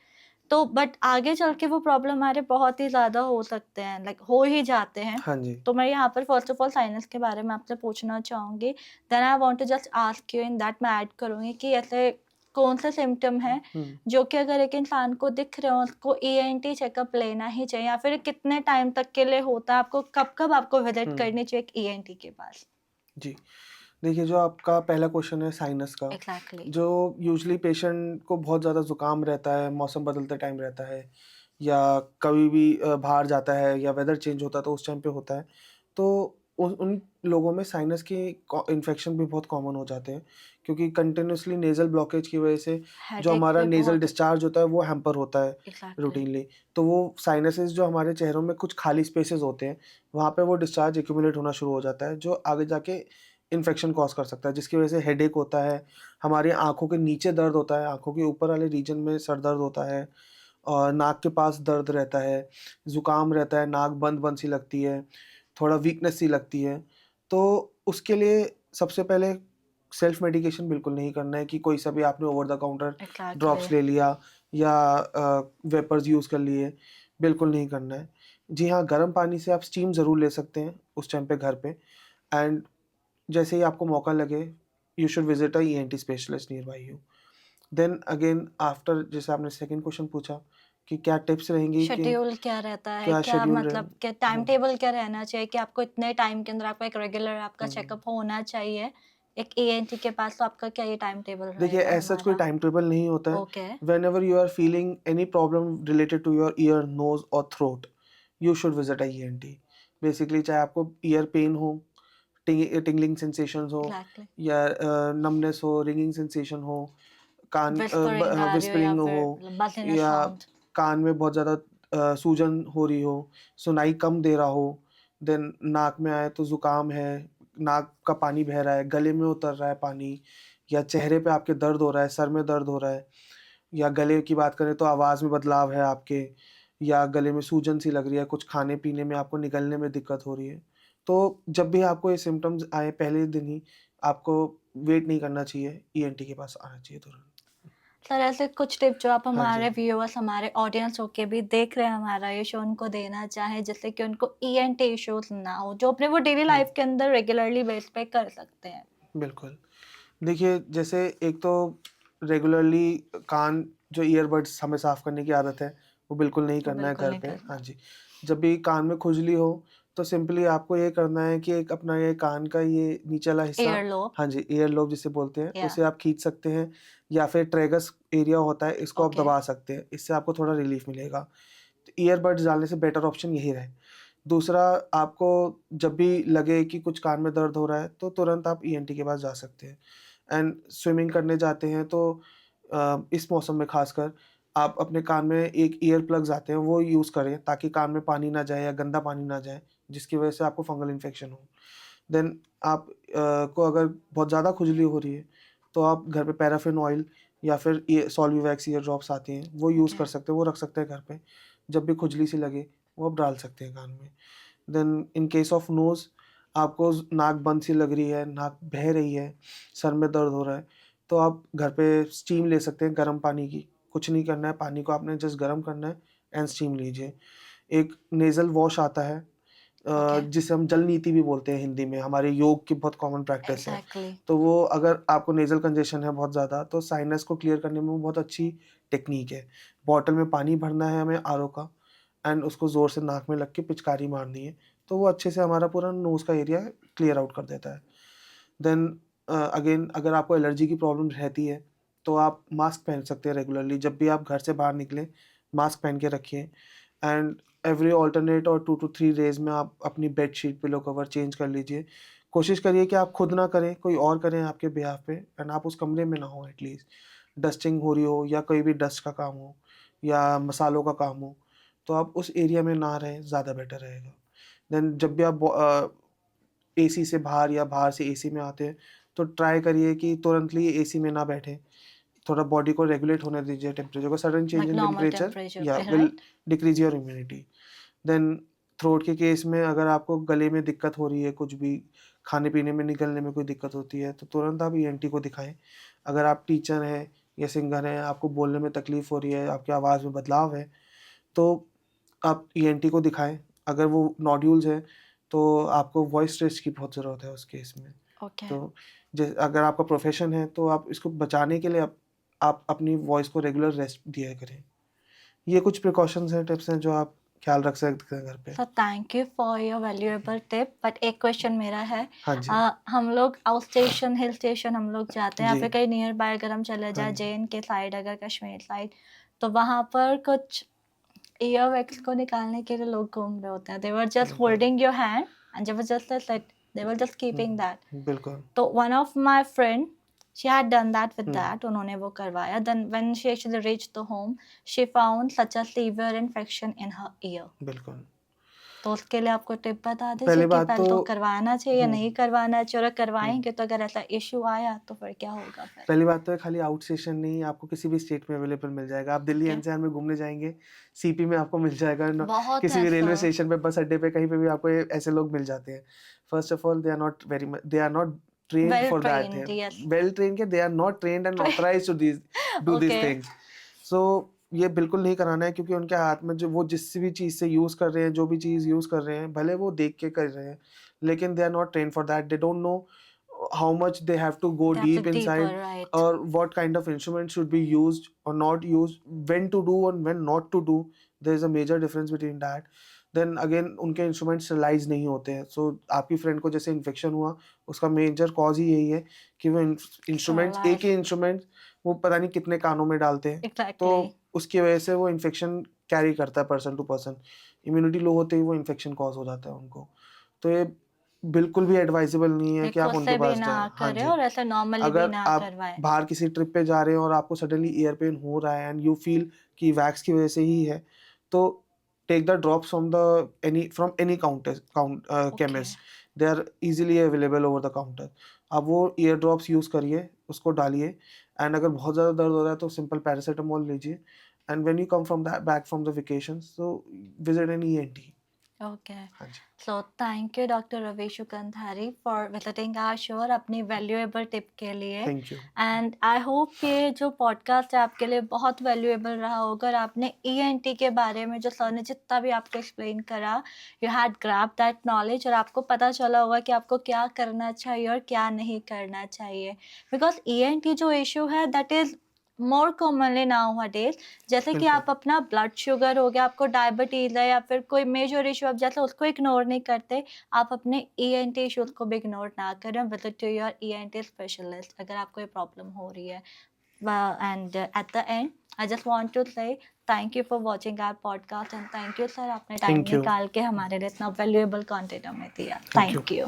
तो बट आगे चल के वो प्रॉब्लम हमारे बहुत ही ज्यादा हो सकते हैं, लाइक हो ही जाते हैं। हाँ जी। तो मैं यहाँ पर फर्स्ट ऑफ ऑल साइनस के बारे में आपसे पूछना चाहूंगी, then I want to just ask you in that, मैं ऐड करूंगी कि ऐसे कौन से सिम्टम है जो कि अगर एक इंसान को दिख रहे हो उसको ईएनटी चेकअप लेना ही चाहिए, या फिर कितने टाइम तक के लिए होता है, आपको कब कब आपको विजिट करनी चाहिए एक ईएनटी के पास? जी। देखिए, जो आपका पहला क्वेश्चन है साइनस का, एग्जैक्टली। जो यूजुअली पेशेंट को बहुत ज़्यादा ज़ुकाम रहता है, मौसम बदलते टाइम रहता है या कभी भी बाहर जाता है या वेदर चेंज होता है तो उस टाइम पे होता है। तो उन लोगों में साइनस की इन्फेक्शन भी बहुत कॉमन हो जाते हैं, क्योंकि कंटिन्यूअसली नेज़ल ब्लॉकेज की वजह से जो हेडेक हमारा भी नेज़ल बहुत होता डिस्चार्ज होता है वो हैम्पर होता है है। एग्जैक्टली। रूटीनली। तो वो साइनसेस जो हमारे चेहरों में कुछ खाली स्पेसेस होते हैं, वहाँ पे वो डिस्चार्ज एक्यूमुलेट होना शुरू हो जाता है, जो आगे जाके इन्फेक्शन कॉज़ कर सकता है, जिसकी वजह से हेडेक होता है, हमारी आँखों के नीचे दर्द होता है, आँखों के ऊपर वाले रीजन में सर दर्द होता है और नाक के पास दर्द रहता है, ज़ुकाम रहता है, नाक बंद-बंद सी लगती है, थोड़ा वीकनेस सी लगती है। तो उसके लिए सबसे पहले सेल्फ मेडिकेशन बिल्कुल नहीं करना है कि कोई सा भी आपने over the counter exactly. Drops ले लिया या वेपर्स यूज़ कर लिए, बिल्कुल नहीं करना है। जी हाँ, गर्म पानी से आप स्टीम ज़रूर ले सकते हैं उस टाइम पे घर पे। एंड जैसे ही आपको मौका लगे, you should visit a ENT specialist nearby you. Then again after, जैसे आपने सेकंड क्वेश्चन पूछा कि क्या टिप्स रहेंगी कि शेड्यूल क्या रहता है, क्या क्या शेड्यूल मतलब क्या टाइम हाँ। टेबल क्या रहना चाहिए कि आपको इतने टाइम के अंदर आपका एक रेगुलर आपका चेकअप होना चाहिए एक ईएनटी के पास, तो आपका क्या ये टाइम टेबल देखिए, रहेगा ऐसा कोई हमारा? टाइम टेबल नहीं होता है। Okay. Whenever you are feeling any problem related to your ear, nose और throat, you should visit a ENT. Basically चाहे आपको ईयर पेन हो, टिंगलिंग सेंसेशंस हो एग्जैक्टली। या नमनेस हो, रिंगिंग सेंसेशन हो, कान विस्परिंग आ रही हो या विस्परिंग हो फिर बज़िनस या साउंड। कान में बहुत ज़्यादा सूजन हो रही हो, सुनाई कम दे रहा हो, देन नाक में आए तो ज़ुकाम है, नाक का पानी बह रहा है, गले में उतर रहा है पानी, या चेहरे पे आपके दर्द हो रहा है, सर में दर्द हो रहा है, या गले की बात करें तो आवाज़ में बदलाव है आपके, या गले में सूजन सी लग रही है, कुछ खाने-पीने में आपको निगलने में दिक्कत हो रही है। तो जब भी आपको ये सिम्पटम्स आए पहले दिन ही आपको वेट नहीं करना चाहिए, ईएनटी के पास आना चाहिए तुरंत। सर ऐसे कुछ टिप जो आप हाँ जी। हमारे व्यूअर्स, हमारे ऑडियंस होके भी देख रहे हैं हमारा ये शो, उनको देना चाहें जिससे कि उनको ईएनटी इश्यूज ना हो, जो अपने वो डेली लाइफ के अंदर रेगुलरली बेस पे कर सकते हैं? बिल्कुल। देखिए, जैसे एक तो रेगुलरली कान जो ईयरबड्स हमें साफ़ करने की आदत है, वो बिल्कुल नहीं वो करना है बिल्कुल घर नहीं पे। हाँ करना। जी। जब भी कान में खुजली हो, तो सिंपली आपको ये करना है कि एक अपना ये कान का ये नीचे वाला हिस्सा, Earlobe. हाँ जी, ईयर लोब जिसे बोलते हैं, Yeah. उसे आप खींच सकते हैं, या फिर ट्रेगस एरिया होता है, इसको आप Okay. दबा सकते हैं, इससे आपको थोड़ा रिलीफ मिलेगा। तो ईयरबड्स डालने से बेटर ऑप्शन यही रहे। दूसरा, आपको जब भी लगे कि कुछ कान में दर्द हो रहा है तो तुरंत आप ईएनटी के पास जा सकते हैं। एंड स्विमिंग करने जाते हैं तो इस मौसम में खासकर आप अपने कान में एक ईयर प्लग्स आते हैं, वो यूज़ करें ताकि कान में पानी ना जाए या गंदा पानी ना जाए, जिसकी वजह से आपको फंगल इन्फेक्शन हो। देन आप को अगर बहुत ज़्यादा खुजली हो रही है तो आप घर पे पैराफिन ऑयल या फिर ये सॉल्विवैक्स ईयर ड्रॉप्स आती हैं, वो यूज़ कर सकते हैं, वो रख सकते हैं घर पे। जब भी खुजली सी लगे वो आप डाल सकते हैं कान में। Then in case of nose, आपको नाक बंद सी लग रही है, नाक बह रही है, सर में दर्द हो रहा है, तो आप घर पे स्टीम ले सकते हैं गर्म पानी की। कुछ नहीं करना है, पानी को आपने जस्ट गर्म करना है एंड स्टीम लीजिए। एक नेज़ल वॉश आता है जिसे हम जल नीति भी बोलते हैं हिंदी में, हमारे योग की बहुत कॉमन प्रैक्टिस है। Exactly. तो वो अगर आपको नेज़ल कंजेशन है बहुत ज़्यादा, तो साइनस को क्लियर करने में वो बहुत अच्छी टेक्नीक है। बॉटल में पानी भरना है हमें आरओ का, एंड उसको ज़ोर से नाक में लग के पिचकारी मारनी है, तो वो अच्छे से हमारा पूरा नोज़ का एरिया क्लियर आउट कर देता है। देन अगेन, अगर आपको एलर्जी की प्रॉब्लम रहती है तो आप मास्क पहन सकते हैं रेगुलरली। जब भी आप घर से बाहर निकलें, मास्क पहन के रखिए। एंड एवरी ऑल्टरनेट और 2 to 3 डेज में आप अपनी bed sheet, pillow cover change कर लीजिए। कोशिश करिए कि आप खुद ना करें, कोई और करें आपके बिहाफ पे, एंड आप उस कमरे में ना हो। एटलीस्ट डस्टिंग हो रही हो या कोई भी डस्ट का काम हो या मसालों का काम हो, तो आप उस एरिया में ना रहें, ज़्यादा बेटर रहेगा। देन जब भी आप एसी से बाहर या बाहर से एसी में आते हैं तो ट्राई करिए कि तुरंतली एसी में ना बैठें। थोड़ा बॉडी को रेगुलेट होने दीजिए टेम्परेचर को। Sudden change Like in normal temperature temperature या पे, will right? Decrease your immunity. Then throat के केस में अगर आपको गले में दिक्कत हो रही है, कुछ भी खाने पीने में निकलने में कोई दिक्कत होती है, तो तुरंत आप ईएनटी को दिखाएं। अगर आप टीचर हैं या सिंगर हैं, आपको बोलने में तकलीफ हो रही है, आपकी आवाज़ में बदलाव है, तो आप ईएनटी को दिखाएं। अगर वो नोड्यूल्स हैं तो आपको वॉइस टेस्ट की बहुत ज़रूरत है उस केस में। Okay. तो अगर आपका प्रोफेशन है तो आप इसको बचाने के लिए आप अपनी वॉइस को रेगुलर रेस्ट दिया करें। ये कुछ प्रिकॉशंस हैं, टिप्स हैं जो आप ख्याल रख सकते हैं घर पे। So thank you for your valuable tip. But एक क्वेश्चन मेरा है, हाँ जी। हम लोग आउट स्टेशन, हिल स्टेशन हम लोग जाते हैं, या जी। फिर कहीं नियर बाय अगर हम चले हाँ जाए जी। जैन के साइड, अगर कश्मीर साइड, तो वहाँ पर कुछ ईयर वैक्स को निकालने के लिए लोग घूम रहे होते हैं. They were just बिल्कुल। holding your hand and they were just like they were just keeping that. बिल्कुल। तो one of my friend, she had done that with hmm, that. उन्होंने वो करवाया. Then when she actually reached the home, she found such a severe infection in her ear. बिल्कुल। तो उसके लिए आपको टिप बता दीजिए पहली कि बात पहले तो तो करवाना चाहिए या नहीं करवाना चाहिए, और हम्म, करवाएंगे तो अगर ऐसा इशू आया तो फिर क्या होगा फिर? पहली बात तो है, खाली आउट स्टेशन नहीं, आपको किसी भी स्टेट में अवेलेबल मिल जाएगा। आप दिल्ली Okay. एनसीआर में घूमने जाएंगे, सीपी में आपको मिल जाएगा, बहुत किसी भी ऐसा रेलवे स्टेशन पे, बस अड्डे पे, कहीं पे भी आपको ऐसे लोग मिल जाते हैं। First of all, they are not very much, they are not trained well for that trained, है, yes. well trained के, they are not trained and authorized to do these Okay. things. So ये बिल्कुल नहीं कराना है, क्योंकि उनके हाथ में जो वो जिस भी चीज़ से यूज़ कर रहे हैं, जो भी चीज़ यूज़ कर रहे हैं, भले वो देख के कर रहे हैं, लेकिन they are not trained for that. They don't know how much they have to go They have to deep deeper, inside, right? or what kind of instrument should be used or not used, when to do and when not to do. There is a major difference between that. Then again, उनके instrument sterilise नहीं होते हैं। सो आपकी friend को जैसे infection हुआ, उसका major cause he यही है कि वो इंस्ट्रूमेंट्स, एक ही इंस्ट्रूमेंट वो पता नहीं कितने कानों में डालते हैं। Exactly. तो उसकी वजह से वो इन्फेक्शन कैरी करता है person to person. Immunity low होते ही वो इन्फेक्शन कॉज हो जाता है उनको। तो ये बिल्कुल भी एडवाइजेबल नहीं है कि आप खुद उनके से भी पास ना जाएं। हाँ करें जी। और ऐसे नॉर्मली भी अगर ना आप करवाएं. बाहर किसी ट्रिप पे जा रहे हैं और आपको सडनली ईयर पेन हो रहा है एंड यू फील कि वैक्स की वजह से ही है, तो take the drops from any chemist. They are easily available over the counter. आप वो ईयर ड्रॉप्स यूज़ करिए, उसको डालिए, एंड अगर बहुत ज़्यादा दर्द हो रहा है तो सिंपल पैरासीटामोल लीजिए। And when you come from that back from the vacation, so visit an ENT. Okay. हाँ जी। So thank you Dr. Ravishu Kandhari for visiting our show और अपनी valuable tip के लिए. Thank you. And I hope ये जो podcast है आपके लिए बहुत valuable रहा होगा, और आपने ENT के बारे में जो सर ने जितना भी आपको explain करा, you had grabbed that knowledge, और आपको पता चला होगा कि आपको क्या करना चाहिए और क्या नहीं करना चाहिए. Because ENT जो issue है that is more commonly nowadays, जैसे कि आप अपना ब्लड शुगर हो गया, आपको डायबिटीज है या फिर कोई मेजर इशू, आप जैसे उसको इग्नोर नहीं करते, आप अपने ENT इश्यूज को भी इग्नोर ना करें, visit to your ENT specialist अगर आपको ये प्रॉब्लम हो रही है। And at the end I just want to say thank you for watching our podcast and thank you sir, आपने टाइम Thank you. निकाल के हमारे लिए इतना वैल्यूएबल कंटेंट हमें दिया। Thank you.